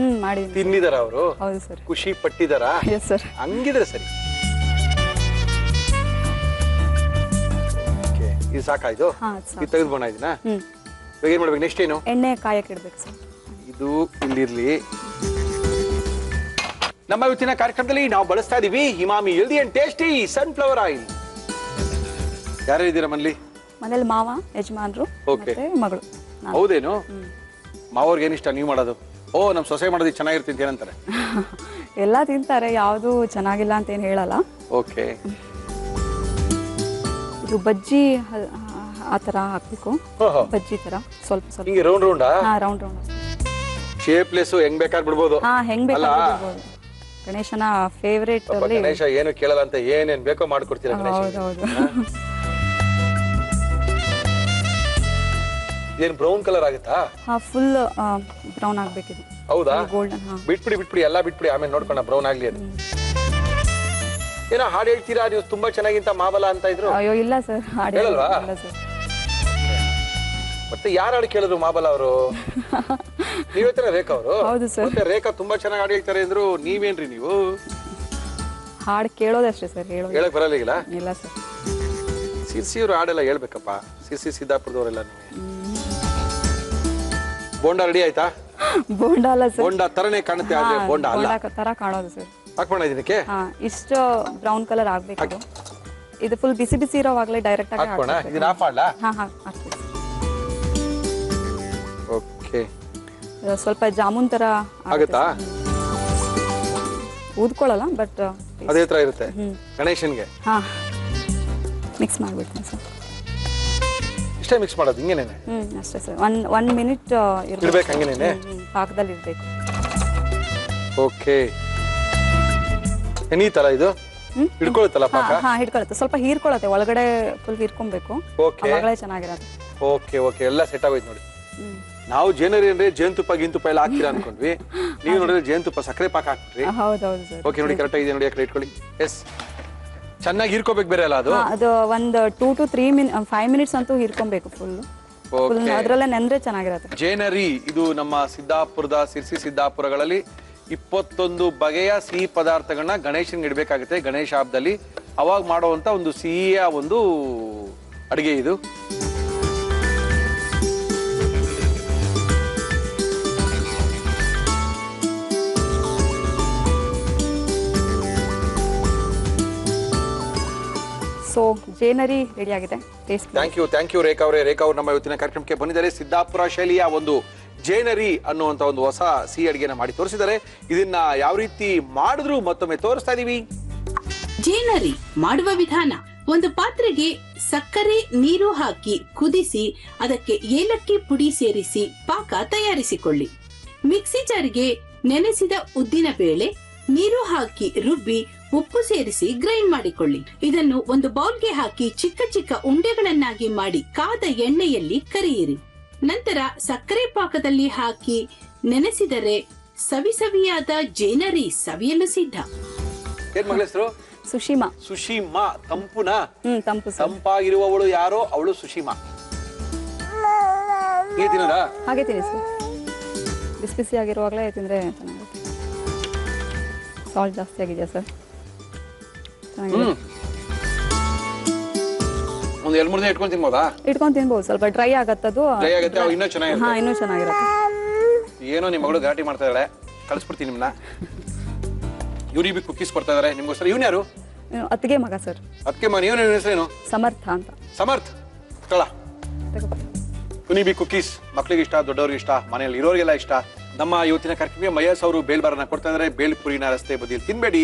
ಮಾಡಿದ್ದೀನಿ. ತಿನ್ನಿದಾರ ಅವರು? ಹೌದು ಸರ್. ಖುಷಿ ಪಟ್ಟಿದಾರಾ? Yes sir. ಹಂಗಿದ್ರೆ ಸರಿ. ಇದು ಸಾಕಾಯ್ತು? ಇದು ತೆಗೆದುಬೋಣ ಇದನ್ನ. ಇವಾಗ ಏನ್ ಮಾಡ್ಬೇಕು? ನೆಕ್ಸ್ಟ್ ಏನು? ಎಣ್ಣೆ ಕಾಯಕ್ಕೆ ಇಡ್ಬೇಕು ಸರ್. ಇದು ಇಲ್ಲಿರ್ಲಿ. ನಮ್ಮ ಇವತ್ತಿನ ಕಾರ್ಯಕ್ರಮದಲ್ಲಿ ನಾವು ಬಳಸ್ತಾ ಇದೀವಿ Himami healthy and tasty sunflower oil. ಯಾರ್ಯಾರಿದ್ದೀರಾ ಮನೇಲಿ? ಮಾವ, ಯಜಮಾನ್ರು, ಮತ್ತೆ ಮಗಳು. ಹೌದೇನು? ಮಾವರ್ಗೆ ಏನಿಷ್ಟ ನೀವು ಮಾಡೋದು? ಓ, ನಮ್ ಸೊಸೆ ಮಾಡೋದು ಚೆನ್ನಾಗಿರ್ತಿದ್ದೆ ಏನಂತಾರೆ? ಎಲ್ಲಾ ತಿಂತಾರೆ, ಯಾವ್ದು ಚೆನ್ನಾಗಿಲ್ಲ ಅಂತ ಏನ್ ಹೇಳಲ್ಲ. ಓಕೆ. ಇದು ಬಜ್ಜಿ ಆ ತರ ಹಾಕ್ಬೇಕು. ಬಜ್ಜಿ ತರ ಸ್ವಲ್ಪ ಸ್ವಲ್ಪ. ಹಿಂಗೆ ರೌಂಡ್ ರೌಂಡಾ? ಹಾ, ರೌಂಡ್ ರೌಂಡ್. ಶೇಪ್ಲೆಸ್ ಹೆಂಗ್ ಬೇಕಾದ್ರೆ ಬಿಡ್ಬೋದು. ಹಾ, ಹೆಂಗ್ ಬೇಕಾದ್ರೂ ಬಿಡ್ಬೋದು. ಗಣೇಶನ ಫೇವರೇಟ್ ಅಲ್ಲಿ. ಗಣೇಶ ಏನು ಕೇಳಲ್ಲ ಅಂತ ಏನೇನ್ ಬೇಕೋ ಮಾಡ್ಕೊಡ್ತೀರಾ ಗಣೇಶ? ಹೌದೌದು. ಏನ್ ಬ್ರೌನ್ ಕಲರ್ ಆಗುತ್ತಾ? ಹಾ, ಫುಲ್ ಬ್ರೌನ್ ಆಗ್ಬೇಕಿದೆ. ಹೌದಾ? ಗೋಲ್ಡನ್. ಹಾ, ಬಿಟ್ಬಿಡಿ ಎಲ್ಲ ಬಿಟ್ಬಿಡಿ, ಆಮೇಲೆ ನೋಡ್ಕೊಂಡ ಬ್ರೌನ್ ಆಗ್ಲಿ ಅದು. ಏನೋ ಹಾಡು ಹೇಳ್ತೀರಾ ನೀವು ತುಂಬಾ ಚೆನ್ನಾಗಿಂತ ಮಾಬಲ ಅಂತ ಇದ್ರು? ಅಯ್ಯೋ ಇಲ್ಲ ಸರ್, ಹೇಳಲ್ವಾ? ಇಲ್ಲ ಸರ್. ಮತ್ತೆ ಯಾರು ಹಾಡು ಕೇಳಿದ್ರು ಮಾಬಲ ಅವರು? ನೀವೇತರ ರೇಖಾ ಅವರು? ಹೌದು ಸರ್. ಮತ್ತೆ ರೇಖಾ ತುಂಬಾ ಚೆನ್ನಾಗಿ ಹಾಡು ಹೇಳ್ತಾರೆ ಅಂದ್ರು, ನೀವೇನ್ರಿ ನೀವು? ಹಾಡು ಕೇಳೋದಷ್ಟೇ ಸರ್, ಹೇಳಕ್ ಬರಲ್ಲ? ಇಲ್ಲ ಸರ್. ಸಿರ್ಸಿ ಅವ್ರು ಹಾಡೆಲ್ಲ ಹೇಳ್ಬೇಕಪ್ಪ. ಸಿರ್ಸಿ ಸಿದ್ದಾಪುರದವರೆಲ್ಲ. ಬೋಂಡಾ ರೆಡಿ ಆಯ್ತಾ? ಬೋಂಡಾ ಅಲ್ಲ ಸರ್, ಬೋಂಡಾ ತರನೇ ಕಾಣುತ್ತೆ, ಆದ್ರೆ ಬೋಂಡಾ ಅಲ್ಲ. ತರ ಕಾಣೋದು ಸರ್. ಹಾಕೋಣ ಇದಕ್ಕೆ. ಹಾ, ಇಷ್ಟು ಬ್ರೌನ್ ಕಲರ್ ಆಗ್ಬೇಕು. ಇದು ಫುಲ್ ಬಿಸಿ ಬಿಸಿ ಇರೋವಾಗ್ಲೇ ಡೈರೆಕ್ಟ್ ಆಗಿ ಹಾಕೋಣ. ಇದನ್ನ ಆಫ್ ಮಾಡ್ಲಾ? ಹಾ ಹಾ, ಹಾಕ್ತೀವಿ. ಓಕೆ. ಸ್ವಲ್ಪ ಜಾಮೂನ್ ತರ ಆಗುತ್ತಾ? ಊದ್ಕೊಳ್ಳಲ್ಲ, ಬಟ್ ಅದೇ ತರ ಇರುತ್ತೆ ಗಣೇಶನ್ಗೆ. ಹಾ, ಮಿಕ್ಸ್ ಮಾಡ್ಬಿಡ್ತೀನಿ ಸರ್. ಇಷ್ಟೇ ಮಿಕ್ಸ್ ಮಾಡೋದು? ಹಿಂಗೇನೇನೆ? ಅಷ್ಟೇ ಸರ್. ಒನ್ ಮಿನಿಟ್ ಇರ್ಬೇಕು ಹಂಗೇನೇನೆ? ಪಾಕದಲ್ಲಿ ಇರ್ಬೇಕು. ಓಕೆ. ಎನೀತಲ್ಲ ಇದು? ಹಿಡ್ಕೊಳುತ್ತಲ್ಲ ಪಾಕ? ಹಾ, ಹಿಡ್ಕೊಳುತ್ತೆ. ಸ್ವಲ್ಪ ಹೀರ್ಕೊಳತ್ತೆ ಒಳಗಡೆ, ಫುಲ್ ಹೀರ್ಕೊಬೇಕು. ಓಕೆ. ಅವಾಗಲೇ ಚೆನ್ನಾಗಿರುತ್ತೆ. ಓಕೆ ಓಕೆ, ಎಲ್ಲ ಸೆಟ್ ಆಗೋಯ್ತು ನೋಡಿ. ನಾವು ಜೇನರಿ ಅಂದ್ರೆ ಜೇನುತುಪ್ಪ ಗಿಂತುಪ್ಪ ಎಲ್ಲ ಹಾಕ್ತೀರಾ ಅನ್ಕೊಂಡ್ವಿ. ನೀವು ನೋಡಿದ್ರೆ ಜೇನುತುಪ್ಪ ಸಕ್ಕರೆ ಪಾಕ ಹಾಕ್ಬಿಟ್ರಿ. ಹೌದೌದು ಸರ್. ಓಕೆ, ನೋಡಿ ಕರೆಕ್ಟ್ ಆಗಿದೆ ನೋಡಿ. ಆ ಕಡೆ ಇಟ್ಕೊಳ್ಳಿ. ಎಸ್, ಚೆನ್ನಾಗಿ ಹೀರ್ಕೋಬೇಕು ಬೇರೆ ಅಲ್ಲ ಅದು? ಅದು ಒಂದು 2 to 5 ಮಿನಿಟ್ಸ್ ಅಂತೂ ಹೀರ್ಕೊಬೇಕು ಫುಲ್. ಅದ್ರಲ್ಲೇ ನೆಂದ್ರೆ ಚೆನ್ನಾಗಿರುತ್ತೆ. ಜೇನರಿ ಇದು ನಮ್ಮ ಸಿದ್ದಾಪುರದ ಸಿರ್ಸಿ ಸಿದ್ದಾಪುರಗಳಲ್ಲಿ 21 ಬಗೆಯ ಸಿಹಿ ಪದಾರ್ಥಗಳನ್ನ ಗಣೇಶನ್ಗೆ ಇಡಬೇಕಾಗುತ್ತೆ ಗಣೇಶ ಹಬ್ಬದಲ್ಲಿ. ಅವಾಗ ಮಾಡುವಂತ ಒಂದು ಸಿಹಿಯ ಒಂದು ಅಡಿಗೆ ಇದು. ಜೇನರಿ ರೆಡಿ ಆಗಿದೆ. ಟೇಸ್ಟ್ ಥ್ಯಾಂಕ್ ಯು ರೇಖಾ ಅವರೇ. ರೇಖಾ ಅವರು ನಮ್ಮ ಇವತ್ತಿನ ಕಾರ್ಯಕ್ರಮಕ್ಕೆ ಬಂದಿದ್ದಾರೆ. ಸಿದ್ದಾಪುರ ಶೈಲಿಯ ಒಂದು ಜೇನರಿ ಅನ್ನುವಂತ ಒಂದು ಹೊಸ ಸಿಹಿ ಅಡಿಗೆನ ಮಾಡಿ ತೋರಿಸಿದ್ದಾರೆ. ಇದನ್ನ ಯಾವ ರೀತಿ ಮಾಡಿದ್ರು ಮತ್ತೊಮ್ಮೆ ತೋರಿಸ್ತಾ ಇದೀವಿ. ಜೇನರಿ ಮಾಡುವ ವಿಧಾನ: ಒಂದು ಪಾತ್ರೆಗೆ ಸಕ್ಕರೆ, ನೀರು ಹಾಕಿ ಕುದಿಸಿ ಅದಕ್ಕೆ ಏಲಕ್ಕಿ ಪುಡಿ ಸೇರಿಸಿ ಪಾಕ ತಯಾರಿಸಿಕೊಳ್ಳಿ. ಮಿಕ್ಸಿ ಜಾರ್ಗೆ ನೆನೆಸಿದ ಉದ್ದಿನ ಬೇಳೆ, ನೀರು ಹಾಕಿ ರುಬ್ಬಿ ಉಪ್ಪು ಸೇರಿಸಿ ಗ್ರೈಂಡ್ ಮಾಡಿಕೊಳ್ಳಿ. ಇದನ್ನು ಒಂದು ಬೌಲ್ಗೆ ಹಾಕಿ ಚಿಕ್ಕ ಚಿಕ್ಕ ಉಂಡೆಗಳನ್ನಾಗಿ ಮಾಡಿ ಕಾದ ಎಣ್ಣೆಯಲ್ಲಿ ಕರಿಯಿರಿ. ನಂತರ ಸಕ್ಕರೆ ಪಾಕದಲ್ಲಿ ಹಾಕಿ ನೆನೆಸಿದರೆ ಸವಿಸವಿಯಾದ ಜೇನರಿ ಸವಿಯಲು ಸಿದ್ಧ. ಏನ್ ಮಗಳ ಹೆಸರು? ಸುಶೀಮಾ. ಸುಶೀಮಾ. ತಂಪುನಾ? ತಂಪು ಸರ್. ತಂಪಾಗಿರುವವಳು ಯಾರೋ ಅವಳು ಸುಶೀಮಾ. ಹೀಗೆ ತಿನ್ನೋದಾ? ಹಾಗೆ ತಿನ್ನಿ ಸರ್. ಬಿಸಿ ಬಿಸಿ ಆಗಿರುವಾಗಲೇ ತಿಂದ್ರೆ ಚೆನ್ನಾಗುತ್ತೆ. ಸಾಲ್ಟ್ ಜಾಸ್ತಿ ಆಗಿದೆಯಾ ಸರ್? ಚೆನ್ನಾಗಿದೆ. ಒಂದು 2-3 ದಿನ ಇಟ್ಕೊಂಡು ತಿನ್ಬೋದಾ? ಇಟ್ಕೊಂಡು ತಿನ್ಬೋದು. ಸ್ವಲ್ಪ ಡ್ರೈ ಆಗತ್ತದು. ಡ್ರೈ ಆಗುತ್ತೆ, ಇನ್ನೂ ಚೆನ್ನಾಗಿರುತ್ತೆ. ಹಾ, ಇನ್ನೂ ಚೆನ್ನಾಗಿರುತ್ತೆ. ಏನೋ ನಿಮ್ಮ ಮಗಳು ಗಲಾಟೆ ಮಾಡ್ತಾ ಇದ್ದಾಳೆ, ಕಳಿಸ್ಬಿಡ್ತೀನಿ ನಿಮ್ಮನ್ನ. ಯೂನಿಬಿಕ್ ಕುಕ್ಕೀಸ್ ಕೊಡ್ತಾ ಇದಾರೆ ನಿಮ್ಗೋಸ್ಕರ. ಇವನ್ ಯಾರು? ಅತ್ತಿಗೆ ಮಗ ಸರ್. ಅದಕ್ಕೆ ಮಗ. ಇವನ ಹೆಸರೇನು? ಸಮರ್ಥ ಅಂತ. ಸಮರ್ಥ್. ಯೂನಿಬಿಕ್ ಕುಕ್ಕೀಸ್ ಮಕ್ಳಿಗೆ ಇಷ್ಟ, ದೊಡ್ಡವ್ರಿಗೆ ಇಷ್ಟ, ಮನೆಯಲ್ಲಿ ಇರೋರಿಗೆಲ್ಲ ಇಷ್ಟ. ನಮ್ಮ ಇವತ್ತಿನ ಕಾರ್ಯಕ್ರಮ ಮಯಸ್ ಅವರು ಬೇಲ್ಬಾರನ್ನ ಕೊಡ್ತಾ ಇದ್ದಾರೆ. ಬೇಲ್ಪುರಿನ ರಸ್ತೆ ಬದಿಯಲ್ಲಿ ತಿನ್ಬೇಡಿ,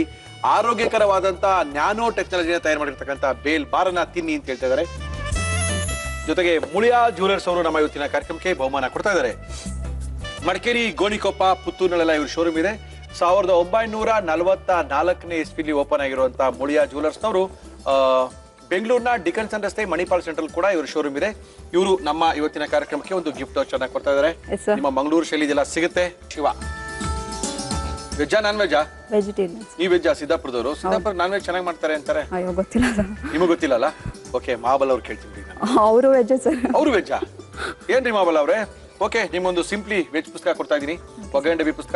ಆರೋಗ್ಯಕರವಾದಂತ ನ್ಯಾನೋ ಟೆಕ್ನಾಲಜಿನ ತಯಾರು ಮಾಡಿರ್ತಕ್ಕಂಥ ಬೇಲ್ ಬಾರನ್ನ ತಿನ್ನಿ ಅಂತ ಹೇಳ್ತಾ ಇದ್ದಾರೆ. ಜೊತೆಗೆ ಮುಳಿಯಾ ಜ್ಯುವೆಲರ್ಸ್ ಅವರು ನಮ್ಮ ಇವತ್ತಿನ ಕಾರ್ಯಕ್ರಮಕ್ಕೆ ಬಹುಮಾನ ಕೊಡ್ತಾ ಇದ್ದಾರೆ. ಮಡಿಕೇರಿ, ಗೋಣಿಕೊಪ್ಪ, ಪುತ್ತೂರಿನಲ್ಲೆಲ್ಲ ಇವ್ರ ಶೋರೂಮ್ ಇದೆ. 1944ನೇ ಇಸ್ವಿಲಿ ಓಪನ್ ಆಗಿರುವಂತಹ ಮುಳಿಯಾ ಜ್ಯುವೆಲರ್ಸ್ನವರು ಬೆಂಗಳೂರಿನ ಡಿಕನ್ಸನ್ ರಸ್ತೆ ಮಣಿಪಾಲ್ ಸೆಂಟ್ರಲ್ ಕೂಡ ಇವರು ಶೋರೂಮ್ ಇದೆ. ಇವರು ನಮ್ಮ ಇವತ್ತಿನ ಕಾರ್ಯಕ್ರಮಕ್ಕೆ ಒಂದು ಗಿಫ್ಟ್ ವೌಚರ್ನ ಕೊಡ್ತಾ ಇದ್ದಾರೆ. ನಿಮ್ಮ ಮಂಗಳೂರು ಶೈಲಿ ಇದೆಲ್ಲ ಸಿಗುತ್ತೆ. ಶಿವ, ವೆಜ್ಜಾ ನಾನ್ ವೆಜ್ಜಾ? ವೆಜಿಟೇರಿಯನ್. ಈ ವೆಜ್ಜಾ? ಸಿದ್ದಾಪುರದವರು. ಸಿದ್ದಾಪುರ ನಾನ್ ವೆಜ್ ಚೆನ್ನಾಗಿ ಮಾಡ್ತಾರೆ ಅಂತಾರೆ. ಅಯ್ಯೋ, ಗೊತ್ತಿಲ್ಲ. ನಿಮಗೆ ಗೊತ್ತಿಲ್ಲಲ್ಲ? ಓಕೆ, ಮಹಾಬಲ್ ಅವ್ರು ಕೇಳ್ತೀನಿ. ಅವರು ವೆಜ್ ಸರ್. ಅವರು ವೆಜ್ಜಾ? ಏನ್ರಿ ಮಹಾಬಲ್ ಅವ್ರೆ? ಓಕೆ, ನಿಮ್ಮೊಂದು ಸಿಂಪ್ಲಿ ವೆಜ್ ಪುಸ್ತಕ ಕೊಡ್ತಾ ಇದೀನಿ. ಒಗ್ಗರಣೆ ಡಬ್ಬಿ ಪುಸ್ತಕ.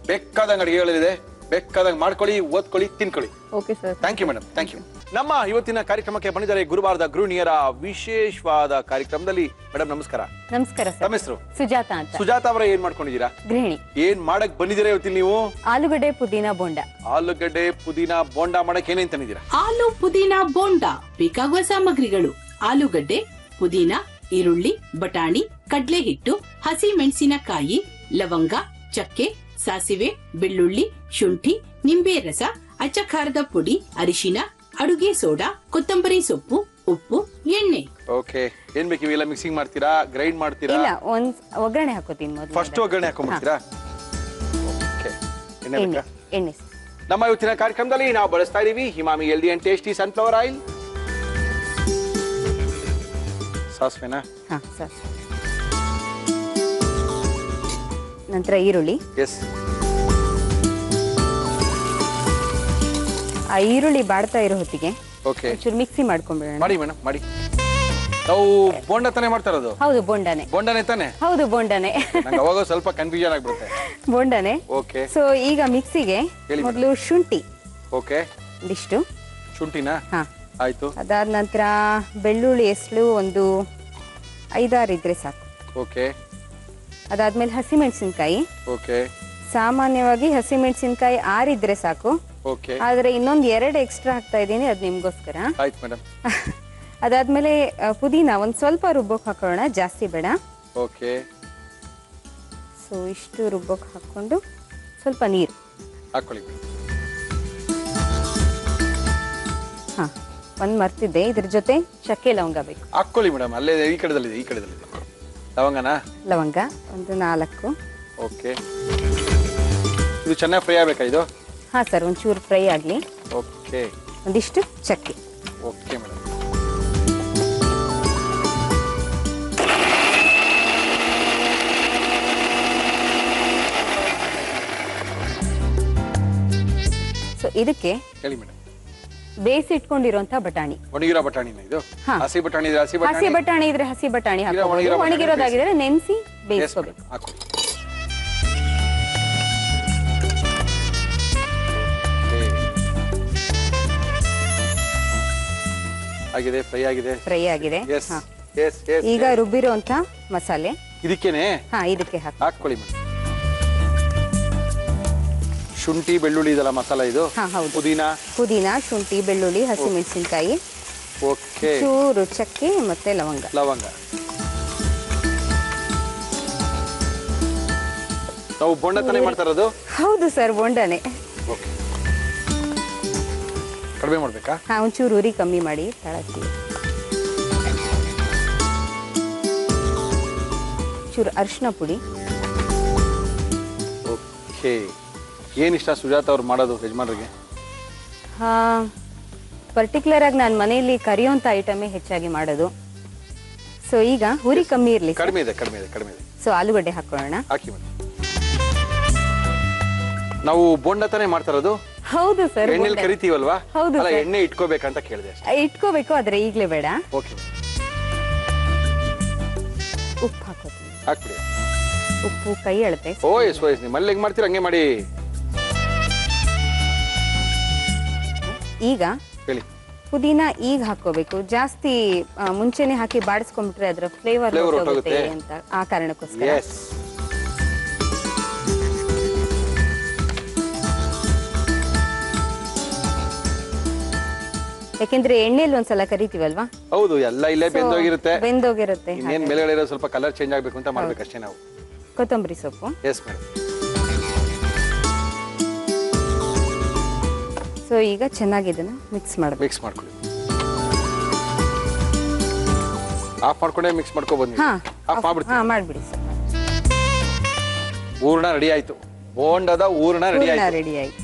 ಬೇಕಾದಂಗ ಅಡಿಗೆಗಳಿದೆ, ಬೇಕಾದಂಗ ಮಾಡ್ಕೊಳ್ಳಿ, ಓದ್ಕೊಳ್ಳಿ, ತಿನ್ಕೊಳ್ಳಿ. Okay sir. Thank you madam, thank you. ನಮ್ಮ ಇವತ್ತಿನ ಕಾರ್ಯಕ್ರಮಕ್ಕೆ ಬಂದಿದ್ದಾರೆ ಗುರುವಾರದ ಗೃಹಿಣಿಯರ ವಿಶೇಷವಾದ ಕಾರ್ಯಕ್ರಮದಲ್ಲಿ. ಮೇಡಮ್ ನಮಸ್ಕಾರ. ನಮಸ್ಕಾರ ಸರ್. ತಮ್ಮ ಹೆಸರು? ಸುಜಾತ ಅಂತ. ಸುಜಾತ ಅವರೇ, ಏನ್ ಮಾಡ್ಕೊಂಡಿದ್ದೀರಾ? ಗೃಹಿಣಿ. ಏನ್ ಮಾಡಕ್ ಬಂದಿದ್ದೀರಾ ಇವತ್ತಿನ ನೀವು? ಆಲೂಗಡ್ಡೆ ಪುದೀನಾ ಬೋಂಡ. ಆಲೂಗಡ್ಡೆ ಪುದೀನಾ ಬೋಂಡ ಮಾಡಕ್ ಏನೇನ್ ತಂದಿದ್ದೀರಾ? ಆಲೂ ಪುದೀನಾ ಬೋಂಡ ಬೇಕಾಗುವ ಸಾಮಗ್ರಿಗಳು: ಆಲೂಗಡ್ಡೆ, ಪುದೀನಾ, ಈರುಳ್ಳಿ, ಬಟಾಣಿ, ಕಡ್ಲೆ ಹಿಟ್ಟು, ಹಸಿ ಮೆಣಸಿನಕಾಯಿ, ಲವಂಗ, ಚಕ್ಕೆ, ಸಾಸಿವೆ, ಬೆಳ್ಳುಳ್ಳಿ, ಶುಂಠಿ, ನಿಂಬೆ ರಸ, ಅಚ್ಚ ಖಾರದ ಪುಡಿ, ಅರಿಶಿನ, ಅಡುಗೆ ಸೋಡಾ, ಕೊತ್ತಂಬರಿ ಸೊಪ್ಪು, ಉಪ್ಪು, ಎಣ್ಣೆ. ಓಕೆ, ಏನ್ ಬೇಕು? ಇವೆಲ್ಲ ಮಿಕ್ಸಿಂಗ್ ಮಾಡ್ತೀರಾ, ಗ್ರೈಂಡ್ ಮಾಡ್ತೀರಾ? ಇಲ್ಲ, ಒಗ್ಗರಣೆ ಹಾಕೋತೀನಿ ಮೊದಲು. ಫಸ್ಟ್ ಒಗ್ಗರಣೆ ಹಾಕೊಂಡ್ಬಿಡ್ತೀರಾ? ಓಕೆ, ಎಣ್ಣೆ. ನಮ್ಮ ಇವತ್ತಿನ ಕಾರ್ಯಕ್ರಮದಲ್ಲಿ ನಾವು ಬಳಸ್ತಾ ಇದೀವಿ Himami healthy and tasty sunflower oil. ಸಾಸ್ವೆನಾ? ಹಾ, ಸಾಸ್ವೆ. ನಂತರ ಈರುಳ್ಳಿ. ಎಸ್. ಆ ಈರುಳ್ಳಿ ಬಾಡ್ತಾ ಇರೋ ಹೊತ್ತಿಗೆ ಓಕೆ, ಒಂಚೂರು ಮಿಕ್ಸಿ ಮಾಡ್ಕೊಂಡ್ಬಿಡೋಣ. ಮಾಡಿ ಮೇಡಮ್, ಮಾಡಿ. ನಾವು ಬೋಂಡ ತಾನೇ ಮಾಡ್ತಾ ಇರೋದು? ಹೌದು, ಬೋಂಡಾನೆ. ಬೋಂಡನೇ ತಾನೆ? ಹೌದು, ಬೋಂಡಾನೆ. ನಂಗೆ ಅವಾಗ ಸ್ವಲ್ಪ ಕನ್ಫ್ಯೂಷನ್ ಆಗ್ಬಿಡುತ್ತೆ. ಬೋಂಡಾನೆ. ಓಕೆ. ಸೊ ಈಗ ಮಿಕ್ಸಿಗೆ ಮೊದಲು ಶುಂಠಿ. ಓಕೆ, ಒಂದಿಷ್ಟು ಶುಂಠಿನಾ? ಹಾ, ಆಯ್ತು. ಅದಾದ ನಂತರ ಬೆಳ್ಳುಳ್ಳಿ ಎಸ್ಳು ಒಂದು 5-6 ಇದ್ರೆ ಸಾಕು. ಓಕೆ. ಅದಾದ್ಮೇಲೆ ಹಸಿಮೆಣಸಿನ್ಕಾಯಿ. ಓಕೆ. ಸಾಮಾನ್ಯವಾಗಿ ಹಸಿಮೆಣಸಿನ್ಕಾಯಿ 6 ಇದ್ರೆ ಸಾಕು. ಓಕೆ. ಆದ್ರೆ ಇನ್ನೊಂದು 2 ಎಕ್ಸ್ಟ್ರಾ ಹಾಕ್ತಾ ಇದ್ದೀನಿ, ಅದು ನಿಮ್ಗೋಸ್ಕರ. ಆಯ್ತು ಮೇಡಮ್. ಅದಾದ್ಮೇಲೆ ಪುದೀನಾ ಒಂದ್ ಸ್ವಲ್ಪ ರುಬ್ಬೋಕ್ ಹಾಕೋಣ, ಜಾಸ್ತಿ ಬೇಡ. ಓಕೆ. ಸೊ ಇಷ್ಟು ರುಬ್ಬೋಕ್ ಹಾಕೊಂಡು ಸ್ವಲ್ಪ ನೀರು ಹಾಕೊಳ್ಳಿ. ಹಾ, ಒಂದ್ ಮರ್ತಿದ್ದೆ, ಇದ್ರ ಜೊತೆ ಚಕ್ಕೆ ಲವಂಗ ಬೇಕು. ಹಾಕೊಳ್ಳಿ ಮೇಡಮ್. ಅಲ್ಲೇ ಈ ಕಡೆದಲ್ಲಿದೆ, ಈ ಕಡೆದಲ್ಲಿದೆ. ಲವಂಗನಾ? ಲವಂಗ ಒಂದು 4. ಓಕೆ. ಇದು ಚೆನ್ನಾಗಿ ಫ್ರೈ ಆಗ್ಬೇಕಾ ಇದು? ಹಾ ಸರ್, ಒಂಚೂರು ಫ್ರೈ ಆಗ್ಲಿ. ಓಕೆ. ಒಂದಿಷ್ಟು ಚಕ್ಕೆ. Okay madam. ಸೊ ಇದಕ್ಕೆ ಹೇಳಿ ಮೇಡಮ್. ಬೇಯಿಸಿ ಇಟ್ಕೊಂಡಿರುವಂತ ಬಟಾಣಿ. ಒಣಗಿರೋ ಬಟಾಣಿನ ಇದು? ಹಾ. ಹಸಿ ಬಟಾಣಿ ಇದ್ರೆ ಹಸಿ ಹಸಿ ಬಟಾಣಿ, ಬಟಾಣಿ ಇದ್ರೆ ಹಸಿ ಬಟಾಣಿ ಹಾಕೋಬಹುದು. ಒಣಗಿರೋ ಬಟಾಣಿ ಒಣಗಿರೋದಾಗಿದ್ರೆ ನೆನೆಸಿ Yes, ಬೇಯಿಸ್ಕೋಬೇಕು. madam. ಹಾಕೊಳ್ಳಿ. ಆಗಿದೆ, ಫ್ರೈ ಆಗಿದೆ. ಫ್ರೈ ಆಗಿದೆ. ಎಸ್ ಹಾ. Yes yes. ಈಗ ರುಬ್ಬಿರುವಂತ ಮಸಾಲೆ ಇದಕ್ಕೇನೆ? ಹಾ, ಇದಕ್ಕೆ ಹಾಕೊಳ್ಳಿ ಮೇಡಮ್. ಶುಂಠಿ ಬೆಳ್ಳುಳ್ಳಿ ಇದೆಲ್ಲ ಮಸಾಲ ಇದು? ಹಾ, ಹೌದು. ಪುದೀನಾ, ಪುದೀನಾ, ಶುಂಠಿ, ಬೆಳ್ಳುಳ್ಳಿ, ಹಸಿಮೆಣಸಿನಕಾಯಿ, ಓಕೆ. ಚೂರು ಚಕ್ಕೆ ಮತ್ತೆ ಲವಂಗ. ನಾವು ಬೋಂಡ ತಾನೇ ಮಾಡ್ತಾ ಇರೋದು? ಹೌದು ಸರ್, ಬೋಂಡನೆ. ಕಡಿಮೆ ಮಾಡ್ಬೇಕಾ? ಹಾ, ಒಂಚೂರು ಉರಿ ಕಮ್ಮಿ ಮಾಡಿ ತಳಕ್ಕೆ. ಚೂರು ಅರಿಶಿನ ಪುಡಿ. ಓಕೆ. ಏನಿಷ್ಟ ಸುಜಾತ ಅವ್ರು ಮಾಡೋದು ಯಜಮಾನರಿಗೆ? ಹಾ, ಪರ್ಟಿಕ್ಯುಲರ್ ಆಗಿ ನಾನು ಮನೆಯಲ್ಲಿ ಕರಿಯೋಂಥ ಐಟಮೇ ಹೆಚ್ಚಾಗಿ ಮಾಡೋದು. ಸೊ ಈಗ ಉರಿ ಕಮ್ಮಿ ಇರಲಿ. ಕಡಿಮೆ ಇದೆ. ಸೊ ಆಲೂಗಡ್ಡೆ ಹಾಕೊಳ್ಳೋಣ. ಹಾಕಿ ಮೇಡಮ್. ನಾವು ಬೋಂಡ ತಾನೇ ಮಾಡ್ತಾ ಇರೋದು? ಹೌದು ಸರ್. ಎಣ್ಣೆಲಿ ಕರಿತೀವಲ್ವಾ? ಹೌದು. ಅಲ್ಲ, ಎಣ್ಣೆ ಇಟ್ಕೋಬೇಕಂತ ಕೇಳಿದೆ ಅಷ್ಟೇ. ಇಟ್ಕೋಬೇಕು, ಆದ್ರೆ ಈಗಲೇ ಬೇಡ. ಓಕೆ. ಉಪ್ಪು ಹಾಕೋತೀನಿ. ಹಾಕ್ಬಿಡಿ. ಉಪ್ಪು ಕೈ ಅಳತೆ. ಎಸ್ ನೀವು ಮನೇಲಿ ಹೆಂಗ್ ಮಾಡ್ತೀರಾ ಹಂಗೆ ಮಾಡಿ. ಈಗ ಹೇಳಿ. ಪುದೀನ ಈಗ ಹಾಕೋಬೇಕು. ಜಾಸ್ತಿ ಮುಂಚೆನೆ ಹಾಕಿ ಬಾಡಿಸ್ಕೊಂಡ್ಬಿಟ್ರೆ ಅದರ ಫ್ಲೇವರ್ ಹೋಗುತ್ತೆ ಅಂತ, ಆ ಕಾರಣಕ್ಕೋಸ್ಕರ. ಯಾಕೆಂದ್ರೆ ಎಣ್ಣೆಲಿ ಒಂದ್ಸಲ ಕರಿತೀವಲ್ವಾ? ಹೌದು, ಎಲ್ಲ ಇಲ್ಲೇ ಬೆಂದೋಗಿರುತ್ತೆ. ಇನ್ನೇನ್ ಮೇಲ್ಗಡೆ ಸ್ವಲ್ಪ ಕಲರ್ ಚೇಂಜ್ ಆಗ್ಬೇಕು ಅಂತ ಮಾಡ್ಬೇಕಷ್ಟೇ ನಾವು. ಕೊತ್ತಂಬರಿ ಸೊಪ್ಪು. Yes madam. ಸೊ ಈಗ ಚೆನ್ನಾಗಿ ಇದನ್ನ ಮಿಕ್ಸ್ ಮಾಡ್ಕೊಳ್ಳಿ. ಆಫ್ ಮಾಡ್ಕೊಂಡೆ ಮಿಕ್ಸ್ ಮಾಡ್ಕೊಬೋದು. ಮಾಡ್ಬಿಡಿ ಸರ್. ಹೂರ್ಣ ರೆಡಿ ಆಯ್ತು. ಬೋಂಡದ ಹೂರ್ಣ ರೆಡಿ ಆಯ್ತು.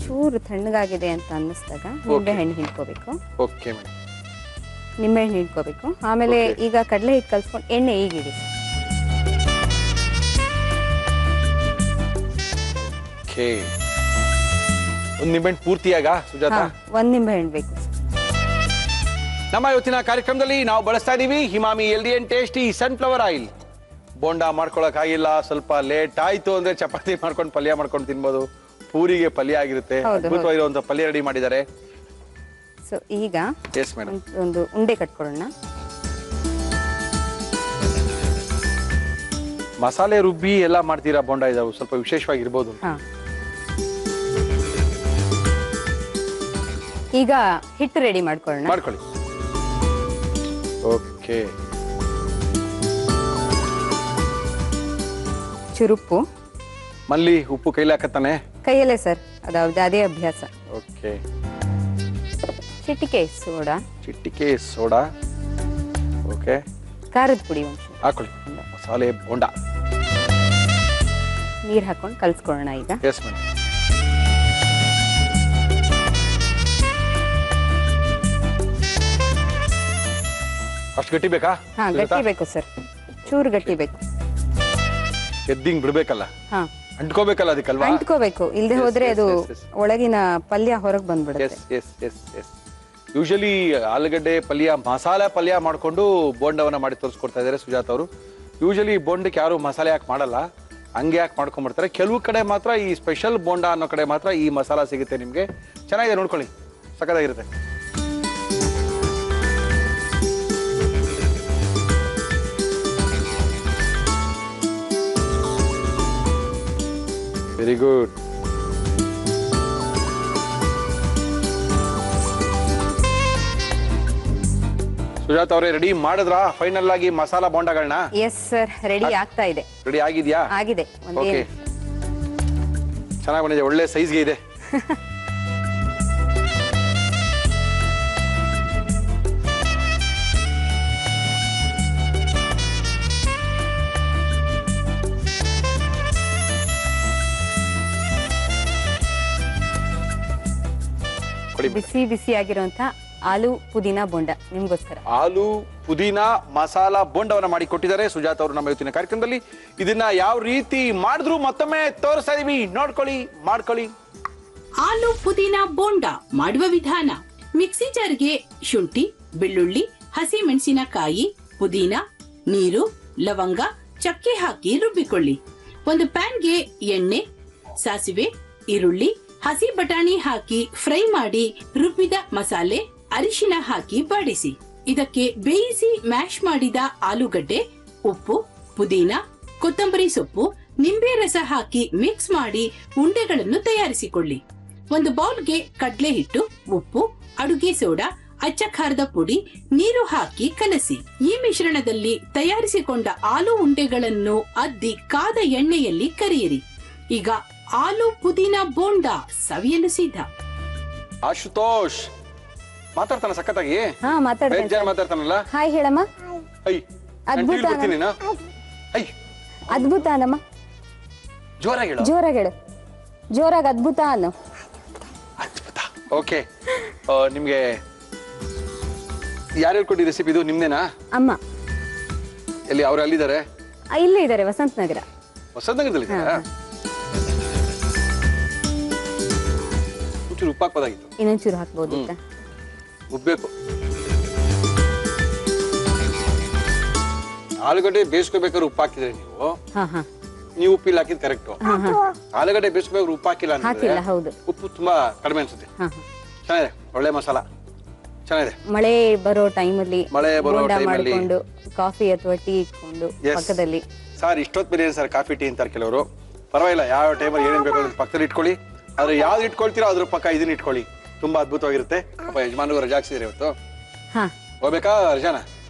ಚೂರು ತಣ್ಣಗಾಗಿದೆ ಅಂತ ಅನ್ನಿಸ್ದಾಗ ನಿಂಬೆ ಹಣ್ಣು ಹಿಂಡ್ಕೋಬೇಕು. Okay madam. ನಿಂಬೆ ಹಣ್ಣು ಹಿಂಡ್ಕೋಬೇಕು. ಆಮೇಲೆ ಈಗ ಕಡಲೆ ಹಿಟ್ಟು ಕಲ್ಸ್ಕೊಂಡು ಎಣ್ಣೆ ಈಗಿಡಿ. ಒಂದು ನಿಂಬೆ ಹಣ್ಣು ಪೂರ್ತಿಯಾಗ ಸುಜಾತ? ಒಂದ್ ನಿಂಬೆ ಹಣ್ಣು ಬೇಕು. ನಮ್ಮ ಇವತ್ತಿನ ಕಾರ್ಯಕ್ರಮದಲ್ಲಿ ನಾವು ಬಳಸ್ತಾ ಇದೀವಿ Himami healthy and tasty sunflower oil. Bonda ಮಾಡ್ಕೊಳಕ್ ಆಗಿಲ್ಲ, ಸ್ವಲ್ಪ ಲೇಟ್ ಆಯ್ತು ಅಂದ್ರೆ ಚಪಾತಿ ಮಾಡ್ಕೊಂಡು ಪಲ್ಯ ಮಾಡ್ಕೊಂಡು ತಿನ್ಬೋದು. ಪೂರಿಗೆ ಪಲ್ಯ ಆಗಿರುತ್ತೆ. ಅದ್ಭುತವಾಗಿರುವಂತ ಪಲ್ಯ ರೆಡಿ ಮಾಡಿದ್ದಾರೆ. ಸೊ ಈಗ ಎಸ್ ಮೇಡಮ್, ಒಂದು ಉಂಡೆ ಕಟ್ಕೊಳ್ಳೋಣ. ಮಸಾಲೆ ರುಬ್ಬಿ ಎಲ್ಲ ಮಾಡ್ತೀರಾ ಬೋಂಡ? ಇದಾವೆ ಸ್ವಲ್ಪ ವಿಶೇಷವಾಗಿರ್ಬೋದು. ಈಗ ಹಿಟ್ಟು ರೆಡಿ ಮಾಡ್ಕೊಳ್ಳಿ. ಓಕೆ. ಚುರುಪ್ಪು. ಮಲ್ಲಿ ಉಪ್ಪು ಕೈಲಿ ಹಾಕತ್ತಾನೆ? ಕೈಯಲ್ಲೇ ಸರ್, ಅದೇ ಅಭ್ಯಾಸ. ಓಕೆ. ಚಿಟಿಕೆ ಸೋಡಾ. ಓಕೆ. ಖಾರದ ಪುಡಿ ಹಾಕೊಳ್ಳಿ. ಮಸಾಲೆ ಬೋಂಡ. ನೀರು ಹಾಕೊಂಡು ಕಲ್ಸ್ಕೊಳ್ಳೋಣ ಈಗ. Yes madam. ಅಷ್ಟು ಗಟ್ಟಿ ಬೇಕಾ? ಗಟ್ಟಿ ಬೇಕು ಸರ್, ಚೂರು ಗಟ್ಟಿ ಬೇಕು. ಎದ್ದಿಂಗ್ ಬಿಡ್ಬೇಕಲ್ಲ, ಅಂಟ್ಕೋಬೇಕಲ್ಲ ಅದಕ್ಕಲ್ವಾ? ಅಂಟ್ಕೋಬೇಕು, ಇಲ್ಲದೆ ಹೋದ್ರೆ ಅದು ಒಳಗಿನ ಪಲ್ಯ ಹೊರಗೆ ಬಂದ್ಬಿಡುತ್ತೆ. ಯೂಶಲಿ ಆಲೂಗಡ್ಡೆ ಪಲ್ಯ, ಮಸಾಲೆ ಪಲ್ಯ ಮಾಡ್ಕೊಂಡು ಬೋಂಡವನ್ನ ಮಾಡಿ ತೋರಿಸ್ಕೊಡ್ತಾ ಇದಾರೆ ಸುಜಾತ ಅವರು. ಯೂಶಲಿ ಬೋಂಡಕ್ಕೆ ಯಾರು ಮಸಾಲೆ ಹಾಕಿ ಮಾಡಲ್ಲ, ಹಂಗೆ ಯಾಕೆ ಮಾಡ್ಕೊಂಡ್ಬಿಡ್ತಾರೆ. ಕೆಲವು ಕಡೆ ಮಾತ್ರ ಈ ಸ್ಪೆಷಲ್ ಬೋಂಡ ಅನ್ನೋ ಕಡೆ ಮಾತ್ರ ಈ ಮಸಾಲ ಸಿಗುತ್ತೆ ನಿಮ್ಗೆ. ಚೆನ್ನಾಗಿದೆ, ನೋಡ್ಕೊಳ್ಳಿ, ಸಖತ್ತಾಗಿರುತ್ತೆ. Very good. ಸುಜಾತ ಅವರೇ, ರೆಡಿ ಮಾಡಿದ್ರ ಫೈನಲ್ ಆಗಿ ಮಸಾಲಾ ಬೋಂಡಗಳನ್ನ? ಎಸ್ ಸರ್, ರೆಡಿ ಆಗ್ತಾ ಇದೆ. ರೆಡಿ ಆಗಿದ್ಯಾ? ಆಗಿದೆ. ಓಕೆ, ಚೆನ್ನಾಗಿ ಬಂದಿದೆ, ಒಳ್ಳೆ ಸೈಜ್ಗೆ ಇದೆ. ಬಿಸಿ ಬಿಸಿ ಆಗಿರುವಂತ ಆಲೂ ಪುದೀನಾ ಬೋಂಡ ನಿಮ್ಗೋಸ್ಕರ. ಆಲೂ ಪುದೀನಾ ಮಸಾಲಾ ಬೋಂಡವನ್ನ ಮಾಡಿ ಕೊಟ್ಟಿದ್ದಾರೆ ಸುಜಾತ ಅವರು ನಮ್ಮ ಇವತ್ತಿನ ಕಾರ್ಯಕ್ರಮದಲ್ಲಿ. ಇದನ್ನ ಯಾವ ರೀತಿ ಮಾಡಿದ್ರು ಮತ್ತೊಮ್ಮೆ ತೋರಿಸ್ತಾ ಇದೀವಿ, ನೋಡ್ಕೊಳ್ಳಿ, ಮಾಡ್ಕೊಳ್ಳಿ. ಆಲೂ ಪುದೀನಾ ಬೋಂಡ ಮಾಡುವ ವಿಧಾನ: ಮಿಕ್ಸಿ ಜಾರ್ಗೆ ಶುಂಠಿ, ಬೆಳ್ಳುಳ್ಳಿ, ಹಸಿ ಮೆಣಸಿನಕಾಯಿ, ಪುದೀನಾ, ನೀರು, ಲವಂಗ, ಚಕ್ಕೆ ಹಾಕಿ ರುಬ್ಬಿಕೊಳ್ಳಿ. ಒಂದು ಪ್ಯಾನ್ಗೆ ಎಣ್ಣೆ, ಸಾಸಿವೆ, ಈರುಳ್ಳಿ, ಹಸಿ ಬಟಾಣಿ ಹಾಕಿ ಫ್ರೈ ಮಾಡಿ ರುಬ್ಬಿದ ಮಸಾಲೆ, ಅರಿಶಿನ ಹಾಕಿ ಬಾಡಿಸಿ. ಇದಕ್ಕೆ ಬೇಯಿಸಿ ಮ್ಯಾಶ್ ಮಾಡಿದ ಆಲೂಗಡ್ಡೆ, ಉಪ್ಪು, ಪುದೀನಾ, ಕೊತ್ತಂಬರಿ ಸೊಪ್ಪು, ನಿಂಬೆ ರಸ ಹಾಕಿ ಮಿಕ್ಸ್ ಮಾಡಿ ಉಂಡೆಗಳನ್ನು ತಯಾರಿಸಿಕೊಳ್ಳಿ. ಒಂದು ಬೌಲ್ಗೆ ಕಡ್ಲೆ ಹಿಟ್ಟು, ಉಪ್ಪು, ಅಡುಗೆ ಸೋಡಾ, ಅಚ್ಚ ಖಾರದ ಪುಡಿ, ನೀರು ಹಾಕಿ ಕಲಸಿ. ಈ ಮಿಶ್ರಣದಲ್ಲಿ ತಯಾರಿಸಿಕೊಂಡ ಆಲೂ ಉಂಡೆಗಳನ್ನು ಅದ್ದಿ ಕಾದ ಎಣ್ಣೆಯಲ್ಲಿ ಕರಿಯಿರಿ. ಈಗ ಆಲೂ ಪುದೀನಾ ಬೋಂಡಾ ಸವಿಯಲು ಸಿದ್ಧ. ಆಶುತೋಷ್ ಮಾತಾಡ್ತಾನ ಸಖತ್ತಾಗಿ. ಹಾ ಮಾತಾಡ್ತೇನೆ. ಮಾತಾಡ್ತಾನಲ್ಲ. ಹಾಯ್ ಹೇಳಮ್ಮ. ಅದ್ಭುತ ಅದ್ಭುತ ಅನ್ನಮ್ಮ. ಜೋರಾಗಿ ಹೇಳು. ಜೋರಾಗಿ ಹೇಳು. ಜೋರಾಗಿ ಅದ್ಭುತ ಅನ್ನು. ಅದ್ಭುತ. ಓಕೆ, ನಿಮ್ಗೆ ಯಾರು ಹೇಳ್ಕೊಡಿ ರೆಸಿಪಿ? ಇದು ನಿಮ್ದೇನಾ? ಅಮ್ಮ. ಎಲ್ಲಿ ಅವ್ರು ಅಲ್ಲಿದ್ದಾರೆ? ಇಲ್ಲೇ ಇದ್ದಾರೆ, ವಸಂತ ನಗರ. ವಸಂತ ನಗರದಲ್ಲಿ ಒಂಚೂರು ಉಪ್ಪು ಹಾಕ್ಬೋದಾಗಿತ್ತು. ಇನ್ನೊಂಚೂರು ಹಾಕ್ಬೋದು. ಉಬ್ಬೇಕು. ಆಲೂಗಡ್ಡೆ ಬೇಯಿಸ್ಕೋಬೇಕಾದ್ರೆ ಉಪ್ಪು ಹಾಕಿದ್ರೆ ನೀವು ಉಪ್ಪಿಲ್ಲ ಹಾಕಿದ್ ಕರೆಕ್ಟ್. ಆಲೂಗಡ್ಡೆ ಬೇಯಿಸ್ಕೋಬೇಕಾದ್ರೆ ಉಪ್ಪು ಹಾಕಿಲ್ಲ ಹಾಕಿಲ್ಲ. ಹೌದು, ಉಪ್ಪು ತುಂಬಾ ಕಡಿಮೆ ಅನ್ಸುತ್ತೆ. ಚೆನ್ನಾಗಿದೆ, ಒಳ್ಳೆ ಮಸಾಲ ಚೆನ್ನಾಗಿದೆ. ಮಳೆ ಬರೋ ಟೈಮಲ್ಲಿ ಮಳೆ ಬರೋ ಟೈಮಲ್ಲಿ ಕಾಫಿ ಅಥವಾ ಟೀ ಇಟ್ಕೊಂಡು ಪಕ್ಕದಲ್ಲಿ. ಸರ್ ಇಷ್ಟೊತ್ತು ಬೇರೆ ಸರ್ ಕಾಫಿ ಟೀ ಅಂತಾರೆ ಕೆಲವರು. ಪರವಾಗಿಲ್ಲ, ಯಾವ ಟೈಮಲ್ಲಿ ಏನೇನು ಬೇಕು ಅದ್ರ ಪಕ್ಕದಲ್ಲಿ ಇಟ್ಕೊಳ್ಳಿ. ಆದ್ರೆ ಯಾವ್ದು ಇಟ್ಕೊಳ್ತೀರೋ ಅದ್ರ ಪಕ್ಕ ಇದನ್ನ ಇಟ್ಕೊಳ್ಳಿ. ತುಂಬಾ ಅದ್ಭುತವಾಗಿರುತ್ತೆ. ಅಪ್ಪ ಯಜಮಾನಿಗೂ ರಜಾ ಹಾಕ್ಸಿದ್ರೆ ಇವತ್ತು. ಹೋಗ್ಬೇಕಾ ರಜಾನ?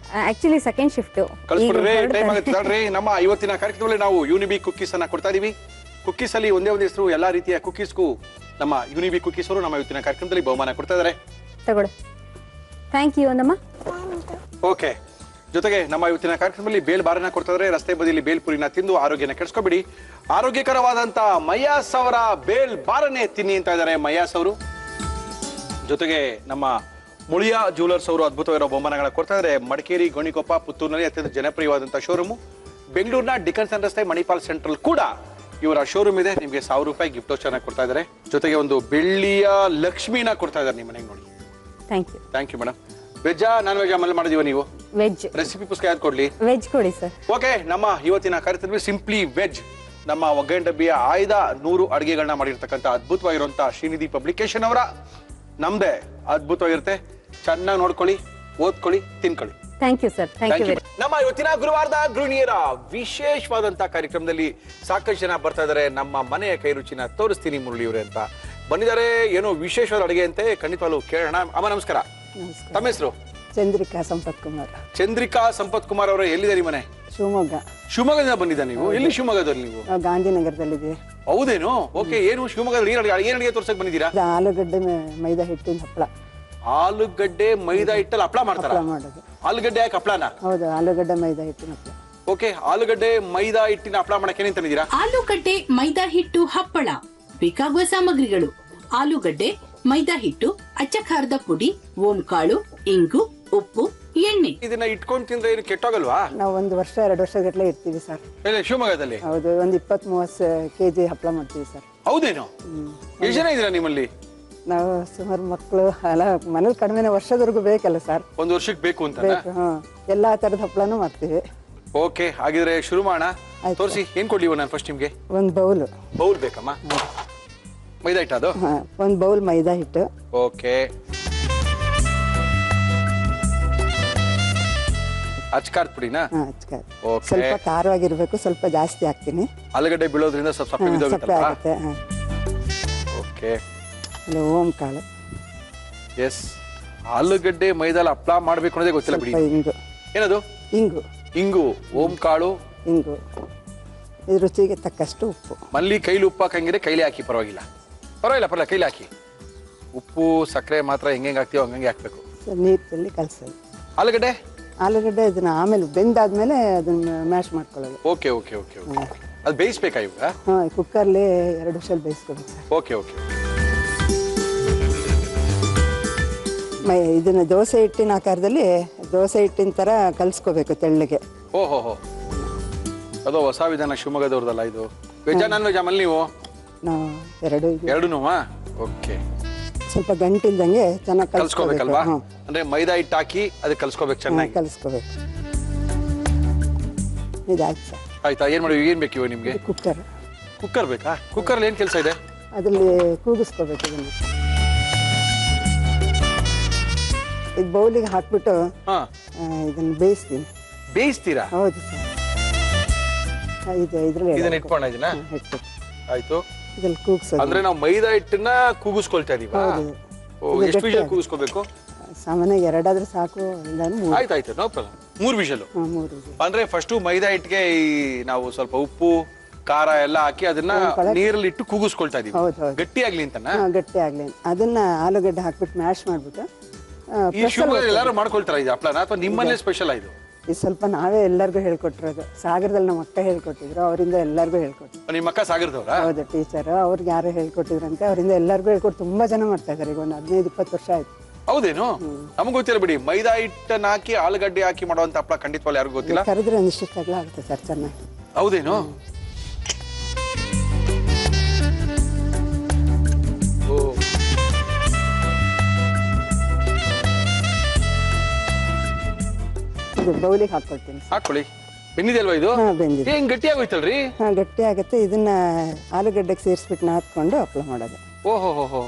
ಆಕ್ಚುಲಿ ಸೆಕೆಂಡ್ ಶಿಫ್ಟ್ ಕಳ್ಸ್ಬಿಡ್ರಿ, ಟೈಮ್ ಆಗುತ್ತೆ ತಡ್ರಿ. ನಮ್ಮ ಇವತ್ತಿನ ಕಾರ್ಯಕ್ರಮದಲ್ಲಿ ನಾವು ಯುನಿಬಿಕ್ ಕುಕ್ಕೀಸ್ ಅನ್ನ ಕೊಡ್ತಾ ಇದೀವಿ. ಕುಕ್ಕೀಸ್ ಅಲ್ಲಿ ಒಂದೇ ಒಂದು ಹೆಸರು, ಎಲ್ಲಾ ರೀತಿಯ ಕುಕ್ಕೀಸ್ಗೂ ನಮ್ಮ ಯುನಿಬಿಕ್ ಕುಕ್ಕೀಸ್ ಅವರು ನಮ್ಮ ಇವತ್ತಿನ ಕಾರ್ಯಕ್ರಮದಲ್ಲಿ ಬಹುಮಾನ ಕೊಡ್ತಾ ಇದಾರೆ. ತಗೊಳ್ಳಿ. Thank you Annamma. ಓಕೆ, ಜೊತೆಗೆ ನಮ್ಮ ಇವತ್ತಿನ ಕಾರ್ಯಕ್ರಮದಲ್ಲಿ ಬೇಲ್ ಬಾರನ್ನ ಕೊಡ್ತಾ ಇದಾರೆ. ರಸ್ತೆ ಬದಿಯಲ್ಲಿ ಬೇಲ್ ಪುರಿನ ತಿಂದು ಆರೋಗ್ಯನ ಕೆಡಿಸ್ಕೊಬಿಡಿ. ಆರೋಗ್ಯಕರವಾದಂತ ಮಯ್ಯಾಸ್ ಅವರ ಬೇಲ್ ಬಾರನ್ನೇ ತಿನ್ನಿ ಅಂತ ಇದ್ದಾರೆ ಮಯ್ಯಾಸ್ ಅವರು. ಜೊತೆಗೆ ನಮ್ಮ ಮುಳಿಯಾ ಜ್ಯುವೆಲರ್ಸ್ ಅವರು ಅದ್ಭುತವಾಗಿರೋ ಬಹುಮಾನಗಳ ಕೊಡ್ತಾ ಇದ್ದಾರೆ. ಮಡಿಕೇರಿ, ಗೋಣಿಕೊಪ್ಪ, ಪುತ್ತೂರಿನಲ್ಲಿ ಅತ್ಯಂತ ಜನಪ್ರಿಯವಾದಂತಹ ಶೋರೂಮ್. ಬೆಂಗಳೂರಿನ ಡಿಕನ್ಸನ್ ರಸ್ತೆ ಮಣಿಪಾಲ್ ಸೆಂಟ್ರಲ್ ಕೂಡ ಇವರ ಶೋರೂಮ್ ಇದೆ. ನಿಮಗೆ ₹1000 ಗಿಫ್ಟ್ ವೌಚರ್ ಕೊಡ್ತಾ ಇದ್ದಾರೆ. ಜೊತೆಗೆ ಒಂದು ಬೆಳ್ಳಿಯ ಲಕ್ಷ್ಮಿನ ಕೊಡ್ತಾ ಇದ್ದಾರೆ ನಿಮ್ಮ ಮನೆಗೆ. ನೋಡಿ, ಥ್ಯಾಂಕ್ ಯು ಮೇಡಮ್. ವೆಜ್ಜಾ ನಾನ್ ವೆಜ್ ಆಮೇಲೆ ಮಾಡಿದೀವ? ನೀವು ವೆಜ್. ರೆಸಿಪಿ ಪುಸ್ತಕ ಯಾವ್ದು ಕೊಡ್ಲಿ? ವೆಜ್ ಕೊಡಿ ಸರ್. ಓಕೆ, ನಮ್ಮ ಇವತ್ತಿನ ಕಾರ್ಯಕ್ರಮದಲ್ಲಿ ಸಿಂಪ್ಲಿ ವೆಜ್ ನಮ್ಮ ಒಗ್ಗರಣೆ ಡಬ್ಬಿಯ ಆಯ್ದ 100 ಅಡುಗೆಗಳನ್ನ ಮಾಡಿರ್ತಕ್ಕಂಥ ಅದ್ಭುತವಾಗಿರುವಂತಹ ಶ್ರೀನಿಧಿ ಪಬ್ಲಿಕೇಶನ್ ಅವರ ನಮ್ದೇ ಅದ್ಭುತವಾಗಿರುತ್ತೆ. ಚೆನ್ನಾಗಿ ನೋಡ್ಕೊಳ್ಳಿ, ಓದ್ಕೊಳ್ಳಿ, ತಿನ್ಕೊಳ್ಳಿ. Thank you sir. Thank you. ನಮ್ಮ ಇವತ್ತಿನ ಗುರುವಾರದ ಗೃಹಿಣಿಯರ ವಿಶೇಷವಾದಂತಹ ಕಾರ್ಯಕ್ರಮದಲ್ಲಿ ಸಾಕಷ್ಟು ಜನ ಬರ್ತಾ ಇದ್ದಾರೆ. ನಮ್ಮ ಮನೆಯ ಕೈ ರುಚಿನ ತೋರಿಸ್ತೀನಿ ಮುರಳಿಯವರೇ ಅಂತ ಬಂದಿದ್ದಾರೆ. ಏನೋ ವಿಶೇಷವಾದ ಅಡುಗೆ ಅಂತೆ, ಖಂಡಿತವಾಗ್ಲೂ ಕೇಳೋಣ. ಅಮ್ಮ ನಮಸ್ಕಾರ. ತಮ್ಮ ಹೆಸರು? ಚಂದ್ರಿಕಾ ಸಂಪತ್ ಕುಮಾರ್. ಚಂದ್ರಿಕಾ ಸಂಪತ್ ಕುಮಾರ್ ಅವರೇ, ಎಲ್ಲಿದ್ದಾರೆ ಮನೆ? ಶಿವಮೊಗ್ಗ. ಶಿವಮೊಗ್ಗದಿಂದ ಬಂದಿದ್ದ ನೀವು? ಎಲ್ಲಿ ಶಿವಮೊಗ್ಗದಲ್ಲಿ ನೀವು? ಗಾಂಧಿನಗರದಲ್ಲಿದೆ. ಹೌದೇನು? ಓಕೆ, ಏನು ಶಿವಮೊಗ್ಗದಲ್ಲಿ ಏನ್ ಅಡುಗೆ ತೋರ್ಸಕ್ ಬಂದಿದ್ದೀರಾ? ಆಲೂಗಡ್ಡೆ ಮೈದಾ ಹಿಟ್ಟಿನ ಹಪ್ಪಳ. ಆಲೂಗಡ್ಡೆ ಮೈದಾ ಹಿಟ್ಟಲ್ಲಿ ಹಪ್ಪಳ ಮಾಡ್ತಾರ? ಮಾಡೋದು. ಆಲೂಗಡ್ಡೆ ಯಾಕೆ ಹಪ್ಪಳನ? ಹೌದು, ಆಲೂಗಡ್ಡೆ ಮೈದಾ ಹಿಟ್ಟಿನ ಹಪ್ಪಳ. ಓಕೆ, ಆಲೂಗಡ್ಡೆ ಮೈದಾ ಹಿಟ್ಟಿನ ಹಪ್ಪಳ ಮಾಡಕ್ಕೆ ಏನೇನ್ ತಂದಿದ್ದೀರಾ? ಆಲೂಗಡ್ಡೆ ಮೈದಾ ಹಿಟ್ಟು ಹಪ್ಪಳ. ಬೇಕಾಗುವ ಸಾಮಗ್ರಿಗಳು: ಆಲೂಗಡ್ಡೆ, ಮೈದಾ ಹಿಟ್ಟು, ಅಚ್ಚ ಖಾರದ ಪುಡಿ, ಓಂಕಾಳು, ಇಂಗು, ಉಪ್ಪು, ಎಣ್ಣೆ. ಇದನ್ನ ಇಟ್ಕೊಂಡ್ ತಿಂದ್ರೆ ಏನು ಕೆಟ್ಟೋಗಲ್ವಾ? ನಾವು 1 ವರ್ಷ 2 ವರ್ಷ ಗಟ್ಟಲೆ ಇರ್ತೀವಿ ಸರ್. ಶಿವಮೊಗ್ಗದಲ್ಲಿ? ಹೌದು, ಒಂದು 20-30 ಕೆಜಿ ಹಪ್ಪಳ ಮಾಡ್ತೀವಿ ಸರ್. ಹೌದೇನು? ಎಷ್ಟು ಜನ ಇದ್ದೀರಾ ನಿಮ್ಮಲ್ಲಿ? ನಾವು ಸುಮಾರು ಮಕ್ಕಳು ಅಲ್ಲ, ಮನೇಲಿ ಕಡಿಮೆ ವರ್ಷದವರೆಗೂ ಬೇಕಲ್ಲ ಸರ್. 1 ವರ್ಷಕ್ಕೆ ಬೇಕು ಅಂತ? ಎಲ್ಲಾ ತರದ ಹಪ್ಪಳನೂ ಮಾಡ್ತೀವಿ. ಓಕೆ, ಹಾಗಿದ್ರೆ ಶುರು ಮಾಡೋಣ. ತೋರಿಸಿ, ಏನ್ ಕೊಡ್ಲಿ ನಾನು ಫಸ್ಟ್ ನಿಮ್ಗೆ? ಒಂದು ಬೌಲ್ ಬೇಕಮ್ಮ? ಮೈದಾ ಹಿಟ್ಟು? ಅದು 1 ಬೌಲ್ ಮೈದಾ ಹಿಟ್ಟು. ಓಕೆ, ಅಚ್ಕಾರದ ಪುಡಿನಾ? ಸ್ವಲ್ಪ ಖಾರವಾಗಿರ್ಬೇಕು, ಸ್ವಲ್ಪ ಜಾಸ್ತಿ ಹಾಕ್ತೀನಿ. ಆಲೂಗಡ್ಡೆ ಬೀಳೋದ್ರಿಂದ ಸ್ವಲ್ಪ ಸಪ್ಪೆ ಆಗುತ್ತೆ. ಓಕೆ, ಓಂಕಾಳು. ಎಸ್, ಆಲೂಗಡ್ಡೆ ಮೈದಾಲ ಹಪ್ಪಳ ಮಾಡ್ಬೇಕು ಅನ್ನೋದೇ ಗೊತ್ತಿಲ್ಲ ಬಿಡಿ. ಇಂಗು. ಏನದು? ಇಂಗು. ಓಂಕಾಳು, ಇಂಗು. ರುಚಿಗೆ ತಕ್ಕಷ್ಟು ಉಪ್ಪು. ಮಲ್ಲಿ ಕೈಲಿ ಉಪ್ಪು ಹಾಕಂಗಿದ್ರೆ ಕೈಲಿ ಹಾಕಿ, ಪರವಾಗಿಲ್ಲ ಕೈಲಿ ಹಾಕಿ. ಉಪ್ಪು ಸಕ್ಕರೆ ಮಾತ್ರ ಹೆಂಗೆ ಹಾಕ್ತೀವೋ ಹಂಗೆ ಹಾಕ್ಬೇಕು. ನೀರಲ್ಲಿ ಕಲಸೋದು. ಆಲೂಗಡ್ಡೆ ಇದನ್ನ ಆಮೇಲೆ ಬೆಂದಾದ್ಮೇಲೆ ಅದನ್ನ ಮ್ಯಾಶ್ ಮಾಡ್ಕೊಳ್ಳೋದು. ಓಕೆ, ಅದು ಬೇಯಿಸ್ಬೇಕಾ ಇವಾಗ? ಕುಕ್ಕರ್ಲಿ 2 ವಿಷಲ್ ಬೇಯಿಸ್ಕೋಬೇಕು ಸರ್. ಓಕೆ. ಇದನ್ನ ದೋಸೆ ಹಿಟ್ಟಿನ ಆಕಾರದಲ್ಲಿ, ದೋಸೆ ಹಿಟ್ಟಿನ ತರ ಕಲ್ಸ್ಕೋಬೇಕು ತೆಳ್ಳಗೆ. ಓಹೋ, ಅದು ಹೊಸ ವಿಧಾನ ಶಿವಮೊಗ್ಗದವ್ರದಲ್ಲ ಇದು. ವೆಜ್ ನಾನ್ ವೆಜ್ ಆಮೇಲೆ ನೀವು? ನಾವು ಎರಡೂ. ಓಕೆ, ಸ್ವಲ್ಪ ಗಂಟಿಲ್ದಂಗೆ ಚೆನ್ನಾಗಿ ಕಲ್ಸ್ಕೋಬೇಕಲ್ವಾ? ಅಂದ್ರೆ ಮೈದಾ ಹಿಟ್ಟು ಹಾಕಿ ಅದಕ್ಕೆ ಕಲ್ಸ್ಕೋಬೇಕು, ಚೆನ್ನಾಗಿ ಕಲ್ಸ್ಕೋಬೇಕು. ಇದಾಯ್ತು ಸರ್. ಆಯ್ತಾ? ಏನ್ ಮಾಡಿ, ಏನ್ ಬೇಕು ಇವಾಗ ನಿಮ್ಗೆ? ಕುಕ್ಕರ್ ಬೇಕಾ? ಕುಕ್ಕರ್ ಏನ್ ಕೆಲಸ ಇದೆ? ಅದ್ರಲ್ಲಿ ಕೂಗಿಸ್ಕೋಬೇಕು ಇದನ್ನ. ಇದು ಬೌಲಿಗೆ ಹಾಕ್ಬಿಟ್ಟು ಇದನ್ನ ಬೇಯಿಸ್ತೀನಿ. ಬೇಯಿಸ್ತೀರಾ? ಹೌದು ಸರ್. ಇದನ್ನ ಇಟ್ಕೊಂಡು ಆಯ್ತು. ಇದ್ರಲ್ಲಿ ಕೂಗ್ಸೋದು. ಅಂದ್ರೆ ನಾವು ಮೈದಾ ಹಿಟ್ಟನ್ನ ಕೂಗಿಸ್ಕೊಳ್ತಾ ಇದೀವಿ. ಹೌದು. ಎಷ್ಟು ವಿಷಲ್ ಕೂಗಿಸ್ಕೋಬೇಕು? ಸಾಮಾನ್ಯವಾಗಿ 2 ಆದ್ರೆ ಸಾಕು, ಇಲ್ಲ 3. ಆಯ್ತಾಯ್ತು, ನೋ ಪ್ರಾಬ್ಲಮ್. 3 ವಿಷಲ್. 3 ವಿಷಲ್. ಅಂದ್ರೆ ಫಸ್ಟ್ ಮೈದಾ ಹಿಟ್ಟಿಗೆ ನಾವು ಸ್ವಲ್ಪ ಉಪ್ಪು ಖಾರ ಎಲ್ಲ ಹಾಕಿ ಅದನ್ನ ನೀರಲ್ಲಿ ಇಟ್ಟು ಕೂಗಿಸ್ಕೊಳ್ತಾ ಇದೀವಿ. ಹೌದು. ಗಟ್ಟಿ ಆಗ್ಲಿ ಅಂತನಾ? ಗಟ್ಟಿ ಆಗ್ಲಿ. ಅದನ್ನ ಆಲೂಗಡ್ಡೆ ಹಾಕ್ಬಿಟ್ಟು ಮ್ಯಾಶ್ ಮಾಡ್ಬಿಟ್ಟು ಈ ಶಿವಮೊಗ್ಗದಲ್ಲಿ ಎಲ್ಲರೂ ಮಾಡ್ಕೊಳ್ತಾರ ಇದು ಹಪ್ಳನ, ಅಥವಾ ನಿಮ್ಮಲ್ಲೇ ಸ್ಪೆಷಲ್ ಇದು? ಇದು ಸ್ವಲ್ಪ ನಾವೇ ಎಲ್ಲರಿಗೂ ಹೇಳ್ಕೊಟ್ಟಿರೋದು. ಸಾಗರದಲ್ಲಿ ನಮ್ಮ ಅಕ್ಕ ಹೇಳ್ಕೊಟ್ಟಿದ್ರು, ಅವರಿಂದ ಎಲ್ಲರಿಗೂ ಹೇಳ್ಕೊಟ್ಟಿದ್ರು. ನಿಮ್ಮ ಅಕ್ಕ ಸಾಗರದವ್ರ? ಹೌದು, ಟೀಚರ್. ಅವ್ರಿಗೆ ಯಾರು ಹೇಳ್ಕೊಟ್ಟಿದ್ರಂತೆ, ಅವರಿಂದ ಎಲ್ಲರಿಗೂ ಹೇಳ್ಕೊಟ್ಟು ತುಂಬಾ ಜನ ಮಾಡ್ತಾ ಇದಾರೆ. ಈಗ ಒಂದು 15-20 ವರ್ಷ ಆಯ್ತು. ಹೌದೇನು? ನಮಗ್ ಗೊತ್ತಿಲ್ಲ ಬಿಡಿ. ಮೈದಾ ಹಿಟ್ಟನ್ನ ಹಾಕಿ ಆಲೂಗಡ್ಡೆ ಹಾಕಿ ಮಾಡುವಂತ ಹಪ್ಳ ಖಂಡಿತವಾಗ್ಲೂ ಯಾರಿಗೂ ಗೊತ್ತಿಲ್ಲ. ಕರೆದ್ರೆ ಒಂದಿಷ್ಟಾಗ್ಲೂ ಆಗುತ್ತೆ ಸರ್, ಚೆನ್ನಾಗಿ. ಹೌದೇನು? ಇದು ಬೌಲಿಗೆ ಹಾಕೊಳ್ತೀನಿ. ಹಾಕೊಳ್ಳಿ. ಬೆಂದಿದೆ ಅಲ್ವಾ ಇದು? ಬೆಂದಿದೆ. ಏನ್ ಗಟ್ಟಿ ಆಗೋಯ್ತಲ್ರಿ? ಗಟ್ಟಿ ಆಗುತ್ತೆ. ಇದನ್ನ ಆಲೂಗಡ್ಡೆಗೆ ಸೇರಿಸ್ಬಿಟ್ಟು ನಾದ್ಕೊಂಡು ಹಪ್ಪಳ ಮಾಡೋದು. ಓಹೋ,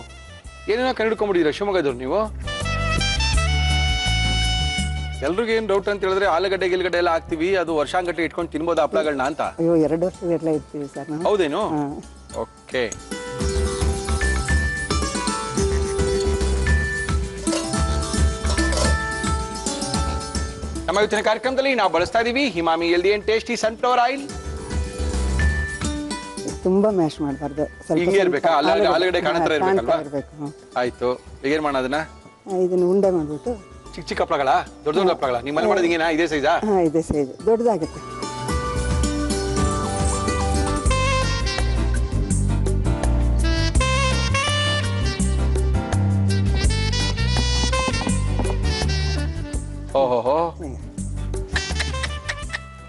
ಏನೇನೋ ಕಂಡಿಡ್ಕೊಂಡ್ಬಿಟ್ಟಿದ್ದೀರಾ ಶಿವಮೊಗ್ಗದವ್ರು ನೀವು. ಎಲ್ರಿಗೂ ಏನ್ ಡೌಟ್ ಅಂತ ಹೇಳಿದ್ರೆ ಆಲೂಗಡ್ಡೆ ಗಿಲ್ಗಡ್ಡೆ ಎಲ್ಲ ಹಾಕ್ತಿವಿ, ಅದು ವರ್ಷಾಂಗಟ್ಟೆ ಇಟ್ಕೊಂಡು ತಿನ್ಬೋದು ಹಪ್ಳಗಳನ್ನ ಅಂತ. ಅಯ್ಯೋ, 2 ವರ್ಷದೆಲ್ಲ ಇರ್ತೀವಿ ಸರ್ ನಾವು. ಹೌದೇನು? ಓಕೆ. ನಮ್ಮ ಇವತ್ತಿನ ಕಾರ್ಯಕ್ರಮದಲ್ಲಿ ನಾವು ಬಳಸ್ತಾ ಇದೀವಿ Himami healthy and tasty sunflower oil. ತುಂಬಾ ಮ್ಯಾಶ್ ಮಾಡಬಾರ್ದು, ಹಿಂಗೆ ಇರ್ಬೇಕಾ? ಆಲೂಗಡ್ಡೆ ಕಾಣತ್ರ ಇರ್ಬೇಕಲ್ವಾ? ಇರಬೇಕು. ಆಯ್ತು, ಈಗೇನ್ ಮಾಡೋಣ ಅದನ್ನ? ಇದನ್ನ ಉಂಡೆ ಮಾಡ್ಬಿಟ್ಟು ಚಿಕ್ಕ ಚಿಕ್ಕ ಹಪ್ಳಗಳ, ದೊಡ್ಡ ದೊಡ್ಡ ಹಪ್ಳಗಳ ನಿಮ್ಮ ಮನೆ ಮಾಡೋದು ಹಿಂಗೇನಾ? ಇದೇ ಸೈಜಾ? ಇದೇ ಸೈಜ್, ದೊಡ್ಡದಾಗುತ್ತೆ. ಓಹೋ,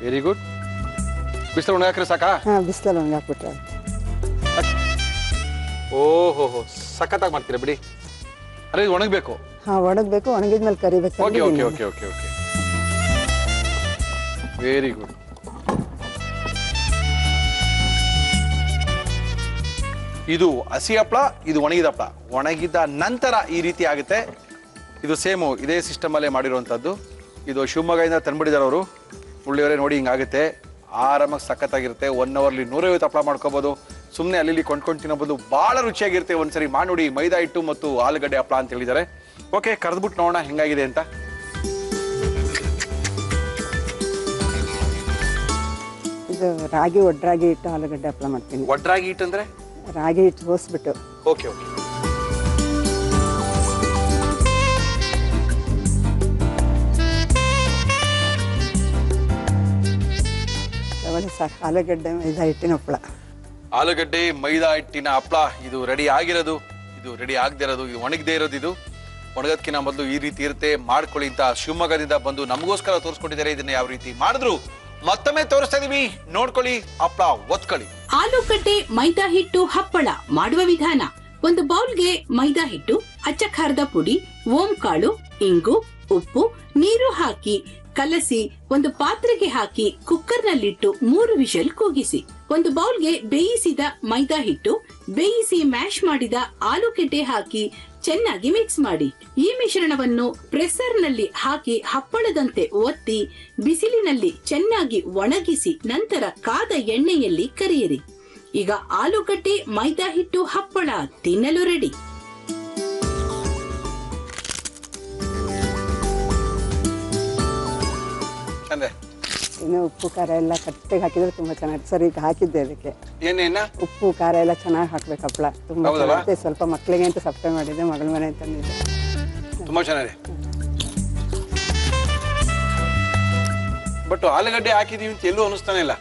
ವೆರಿ ಗುಡ್. ಬಿಸಿಲು ಒಣಗಾಕ್ರೆ ಸಾಕಾ? ಬಿಸಿಲಲ್ಲಿ ಒಣಗಾಕ್ಬಿಟ್ರೆ ಆಯ್ತು. ಓಹೋ, ಸಖತ್ತಾಗಿ ಮಾಡ್ತೀರಾ ಬಿಡಿ. ಅರೆ ಇದು ಒಣಗಬೇಕು? ಒಣಗಬೇಕು. ಒಣಗಿದ್ಮೇಲೆ ಕರಿಬೇಕು. ಓಕೆ. Very good. ಇದು ಹಸಿ ಹಪ್ಪಳ, ಇದು ಒಣಗಿದ ಹಪ್ಪಳ. ಒಣಗಿದ ನಂತರ ಈ ರೀತಿ ಆಗುತ್ತೆ. ಇದು ಸೇಮು ಇದೇ ಸಿಸ್ಟಮ್ ಅಲ್ಲೇ ಮಾಡಿರುವಂತದ್ದು. ಇದು ಶಿವಮೊಗ್ಗದಿಂದ ತಂದ್ಬಿಟ್ಟಿದ್ದಾರೆ ಅವರು. ಮುಳ್ಳಿಯವರೇ ನೋಡಿ, ಹಿಂಗಾಗುತ್ತೆ. ಆರಾಮಾಗಿ ಸಖತ್ತಾಗಿರುತ್ತೆ. 1 ಅವರ್ಲಿ 150 ಹಪ್ಪಳ ಮಾಡ್ಕೋಬಹುದು. ಸುಮ್ಮನೆ ಅಲ್ಲಿ ಕೊಂಡ್ಕೊಂಡು ತಿನ್ನಬಹುದು. ಬಹಳ ರುಚಿಯಾಗಿರುತ್ತೆ. ಒಂದ್ಸರಿ ಮಾಡಿ ನೋಡಿ. ಮೈದಾ ಹಿಟ್ಟು ಮತ್ತು ಆಲೂಗಡ್ಡೆ ಹಪ್ಪಳ ಅಂತ ಹೇಳಿದ್ದಾರೆ. ಓಕೆ, ಕರೆದ್ಬಿಟ್ಟು ನೋಡೋಣ ಹೆಂಗಾಗಿದೆ ಅಂತ. ಇದು ರಾಗಿ ಒಡ್ರಾಗಿ ಹಿಟ್ಟು ಆಲೂಗಡ್ಡೆ ಹಪ್ಪಳ ಮಾಡ್ತೀನಿ. ಒಡ್ರಾಗಿ ಹಿಟ್ಟು ಅಂದ್ರೆ? ರಾಗಿ ಹಿಟ್ಟು ಸೋಸ್ಬಿಟ್ಟು. ಓಕೆ. ಸಾಕು. ಆಲೂಗಡ್ಡೆ ಮೈದಾ ಹಿಟ್ಟಿನ ಹಪ್ಪಳ. ಆಲೂಗಡ್ಡೆ ಮೈದಾ ಹಿಟ್ಟಿನ ಹಪ್ಪಳ ಇದು ರೆಡಿ ಆಗಿರೋದು. ಇದು ರೆಡಿ ಆಗದೆ ಇರೋದು, ಇದು ಒಣಗದೆ ಇರೋದು. ಇದು ಒಣಗೋದಕ್ಕಿಂತ ಮೊದಲು ಈ ರೀತಿ ಇರುತ್ತೆ. ಮಾಡ್ಕೊಳ್ಳಿ ಅಂತ ಶಿವಮೊಗ್ಗದಿಂದ ಬಂದು ನಮಗೋಸ್ಕರ ತೋರಿಸ್ಕೊಟ್ಟಿದ್ದಾರೆ. ಇದನ್ನ ಯಾವ ರೀತಿ ಮಾಡಿದ್ರು ಮತ್ತೊಮ್ಮೆ ತೋರಿಸ್ತಾ ಇದೀವಿ, ನೋಡ್ಕೊಳ್ಳಿ. ಹಪ್ಪಳ ಒತ್ಕೊಳ್ಳಿ. ಆಲೂಗಡ್ಡೆ ಮೈದಾ ಹಿಟ್ಟು ಹಪ್ಪಳ ಮಾಡುವ ವಿಧಾನ: ಒಂದು ಬೌಲ್ಗೆ ಮೈದಾ ಹಿಟ್ಟು, ಅಚ್ಚ ಖಾರದ ಪುಡಿ, ಓಂಕಾಳು, ಇಂಗು, ಉಪ್ಪು, ನೀರು ಹಾಕಿ ಕಲಸಿ ಒಂದು ಪಾತ್ರೆಗೆ ಹಾಕಿ ಕುಕ್ಕರ್ನಲ್ಲಿಟ್ಟು 3 ವಿಷಲ್ ಕೂಗಿಸಿ. ಒಂದು ಬೌಲ್ಗೆ ಬೇಯಿಸಿದ ಮೈದಾ ಹಿಟ್ಟು, ಬೇಯಿಸಿ ಮ್ಯಾಶ್ ಮಾಡಿದ ಆಲೂಗೆಡ್ಡೆ ಹಾಕಿ ಚೆನ್ನಾಗಿ ಮಿಕ್ಸ್ ಮಾಡಿ. ಈ ಮಿಶ್ರಣವನ್ನು ಪ್ರೆಸರ್ನಲ್ಲಿ ಹಾಕಿ ಹಪ್ಪಳದಂತೆ ಒತ್ತಿ ಬಿಸಿಲಿನಲ್ಲಿ ಚೆನ್ನಾಗಿ ಒಣಗಿಸಿ ನಂತರ ಕಾದ ಎಣ್ಣೆಯಲ್ಲಿ ಕರಿಯಿರಿ. ಈಗ ಆಲೂಗಡ್ಡೆ ಮೈದಾ ಹಿಟ್ಟು ಹಪ್ಪಳ ತಿನ್ನಲು ರೆಡಿ. ಇನ್ನು ಉಪ್ಪು ಖಾರ ಎಲ್ಲ ಕರೆಕ್ಟಾಗಿ ಹಾಕಿದ್ರೆ ತುಂಬಾ ಚೆನ್ನಾಗಿ. ಸರ್, ಈಗ ಹಾಕಿದ್ದೆ ಅದಕ್ಕೆ ಉಪ್ಪು ಖಾರ ಎಲ್ಲ ಚೆನ್ನಾಗಿ ಹಾಕ್ಬೇಕು. ಹಪ್ಪಳ ತುಂಬಾ ಚೆನ್ನಾಗಿದೆ. ಸ್ವಲ್ಪ ಮಕ್ಕಳಿಗೆ ಅಂತ ಸಪ್ಪೆ ಮಾಡಿದ್ದೆ, ಮಗಳ ಮನೆ ತಂದಿದ್ದೆ. ತುಂಬಾ ಚೆನ್ನಾಗಿದೆ. ಬಟ್ ಆಲೂಗಡ್ಡೆ ಹಾಕಿದೀವಿ ಅಂತ ಎಲ್ಲೂ ಅನಿಸ್ತಾನೆ ಇಲ್ಲ.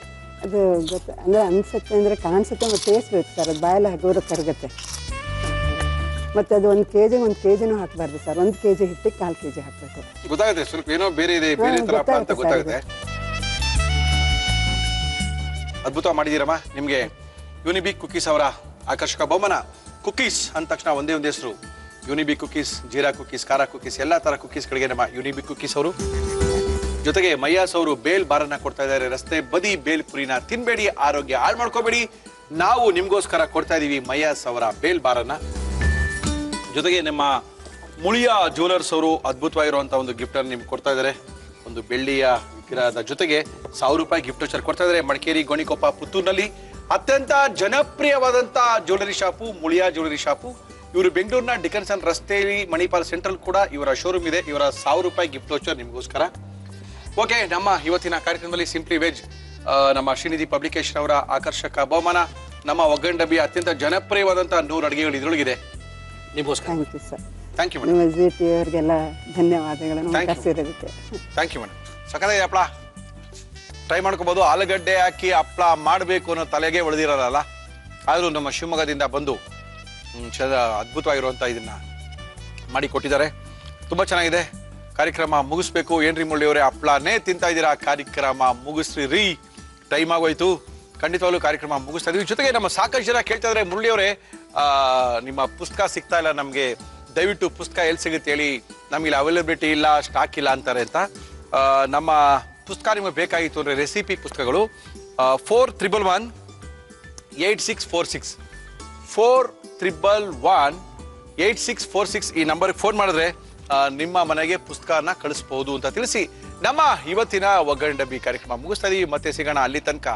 ಅದು ಗೊತ್ತ ಅಂದ್ರೆ ಅನ್ಸುತ್ತೆ, ಅಂದ್ರೆ ಕಾಣಿಸುತ್ತೆ, ಮತ್ತೆ ಟೇಸ್ಟ್ ಬೇಕು ಸರ್. ಅದು ಬಾಯೆಲ್ಲ ಹಗುರ ಕರಗುತ್ತೆ. ಮತ್ತೆ ಅದು 1 kg 1 kgನೂ ಹಾಕಬಾರ್ದು ಸರ್. 1 kg ಹಿಟ್ಟಿಗೆ 1/4 kg ಹಾಕ್ಬೇಕು. ಗೊತ್ತಾಗುತ್ತೆ, ಸ್ವಲ್ಪ ಏನೋ ಬೇರೆ ಇದೆ, ಬೇರೆ ತರ ಹಪ್ಪಳ ಅಂತ ಗೊತ್ತಾಗುತ್ತೆ. ಅದ್ಭುತ ಮಾಡಿದೀರಮ್ಮ. ನಿಮ್ಗೆ ಯೂನಿಬಿಕ್ ಕುಕೀಸ್ ಅವರ ಆಕರ್ಷಕ ಬಹುಮಾನ. ಕುಕೀಸ್ ಅಂದ ತಕ್ಷಣ ಒಂದೇ ಒಂದು ಹೆಸರು, ಯೂನಿಬಿಕ್ ಕುಕೀಸ್. ಜೀರಾ ಕುಕೀಸ್, ಖಾರ ಕುಕೀಸ್, ಎಲ್ಲಾ ತರ ಕುಕೀಸ್ಗಳಿಗೆ ನಮ್ಮ ಯೂನಿಬಿಕ್ ಕುಕೀಸ್ ಅವರು. ಜೊತೆಗೆ ಮಯ್ಯಾಸ್ ಅವರು ಬೇಲ್ ಬಾರನ್ನ ಕೊಡ್ತಾ ಇದ್ದಾರೆ. ರಸ್ತೆ ಬದಿ ಬೇಲ್ ಪುರಿನ ತಿನ್ಬೇಡಿ, ಆರೋಗ್ಯ ಹಾಳು ಮಾಡ್ಕೋಬೇಡಿ. ನಾವು ನಿಮ್ಗೋಸ್ಕರ ಕೊಡ್ತಾ ಇದೀವಿ ಮಯ್ಯಾಸ್ ಅವರ ಬೇಲ್ ಬಾರನ್ನ. ಜೊತೆಗೆ ನಮ್ಮ ಮುಳಿಯ ಜ್ಯುವೆಲರ್ಸ್ ಅವರು ಅದ್ಭುತವಾಗಿರುವಂತಹ ಒಂದು ಗಿಫ್ಟ್ ಅನ್ನು ನಿಮ್ಗೆ ಕೊಡ್ತಾ ಇದ್ದಾರೆ. ಒಂದು ಬೆಳ್ಳಿಯ ವಿಗ್ರಹದ ಜೊತೆಗೆ 1000 ರೂಪಾಯಿ ಗಿಫ್ಟ್ ವೋಚರ್ ಕೊಡ್ತಾ ಇದ್ದಾರೆ. ಮಡಿಕೇರಿ, ಗೋಣಿಕೊಪ್ಪ, ಪುತ್ತೂರಿನಲ್ಲಿ ಅತ್ಯಂತ ಜನಪ್ರಿಯವಾದಂತ jewellery shop Muliya jewellery shop. ಇವರು ಬೆಂಗಳೂರಿನ ಡಿಕನ್ಸನ್ ರಸ್ತೆಯಲ್ಲಿ ಮಣಿಪಾಲ್ ಸೆಂಟ್ರಲ್ ಕೂಡ ಇವರ ಶೋರೂಮ್ ಇದೆ. ಇವರ 1000 ರೂಪಾಯಿ ಗಿಫ್ಟ್ ವೋಚರ್ ನಿಮಗೋಸ್ಕರ. ಓಕೆ, ನಮ್ಮ ಇವತ್ತಿನ ಕಾರ್ಯಕ್ರಮದಲ್ಲಿ ಸಿಂಪ್ಲಿ ವೆಜ್ ನಮ್ಮ ಶ್ರೀನಿಧಿ ಪಬ್ಲಿಕೇಶನ್ ಅವರ ಆಕರ್ಷಕ ಬಹುಮಾನ, ನಮ್ಮ ಒಗ್ಗರಣೆ ಡಬ್ಬಿ ಅತ್ಯಂತ ಜನಪ್ರಿಯವಾದಂತಹ 100 ಅಡುಗೆಗಳು ಇದರೊಳಗಿದೆ ನಿಮಗೋಸ್ಕರ. Thank you sir. Thank you madam. ನಿಮ್ಮ ಜಿ.ಪಿ ಅವರಿಗೆಲ್ಲ ಧನ್ಯವಾದಗಳನ್ನು ಕರೆಸಿರೋದಕ್ಕೆ. Thank you madam. ಸಕ್ಕತ್ತಾಗಿದೆ ಹಪ್ಪಳ, ಟ್ರೈ ಮಾಡ್ಕೋಬಹುದು. ಆಲೂಗಡ್ಡೆ ಹಾಕಿ ಹಪ್ಪಳ ಮಾಡಬೇಕು ಅನ್ನೋ ತಲೆಗೆ ಒಳೆದಿರಲ್ಲ, ಆದರೂ ನಮ್ಮ ಶಿವಮೊಗ್ಗದಿಂದ ಬಂದು ಅದ್ಭುತವಾಗಿರುವಂಥ ಇದನ್ನ ಮಾಡಿ ಕೊಟ್ಟಿದ್ದಾರೆ. ತುಂಬ ಚೆನ್ನಾಗಿದೆ. ಕಾರ್ಯಕ್ರಮ ಮುಗಿಸ್ಬೇಕು. ಏನ್ರಿ ಮುಳ್ಳಿಯವರೇ, ಹಪ್ಪಳನೇ ತಿಂತಾ ಇದ್ದೀರಾ, ಕಾರ್ಯಕ್ರಮ ಮುಗಿಸ್ರಿ ರೀ, ಟೈಮ್ ಆಗೋಯ್ತು. ಖಂಡಿತವಾಗ್ಲೂ ಕಾರ್ಯಕ್ರಮ ಮುಗಿಸ್ತಾ ಇದೀವಿ. ಜೊತೆಗೆ ನಮ್ಮ ಸಾಕಷ್ಟು ಜನ ಕೇಳ್ತಾ ಇದ್ದಾರೆ, ಮುಳ್ಳಿಯವರೇ ನಿಮ್ಮ ಪುಸ್ತಕ ಸಿಗ್ತಾ ಇಲ್ಲ ನಮಗೆ, ದಯವಿಟ್ಟು ಪುಸ್ತಕ ಎಲ್ಲಿ ಸಿಗುತ್ತೆ ಹೇಳಿ, ನಮಗೆ ಅವೈಲಬಿಲಿಟಿ ಇಲ್ಲ, ಸ್ಟಾಕ್ ಇಲ್ಲ ಅಂತಾರೆ ಅಂತ. ನಮ್ಮ ಪುಸ್ತಕ ನಿಮಗೆ ಬೇಕಾಗಿತ್ತು ಅಂದರೆ ರೆಸಿಪಿ ಪುಸ್ತಕಗಳು 41118646 41118646 ಈ ನಂಬರ್ಗೆ ಫೋನ್ ಮಾಡಿದ್ರೆ ನಿಮ್ಮ ಮನೆಗೆ ಪುಸ್ತಕನ ಕಳಿಸ್ಬಹುದು ಅಂತ ತಿಳಿಸಿ ನಮ್ಮ ಇವತ್ತಿನ ಒಗ್ಗರಣೆ ಡಬ್ಬಿ ಕಾರ್ಯಕ್ರಮ ಮುಗಿಸ್ತಾ ಇದೀವಿ. ಮತ್ತೆ ಸಿಗೋಣ, ಅಲ್ಲಿ ತನಕ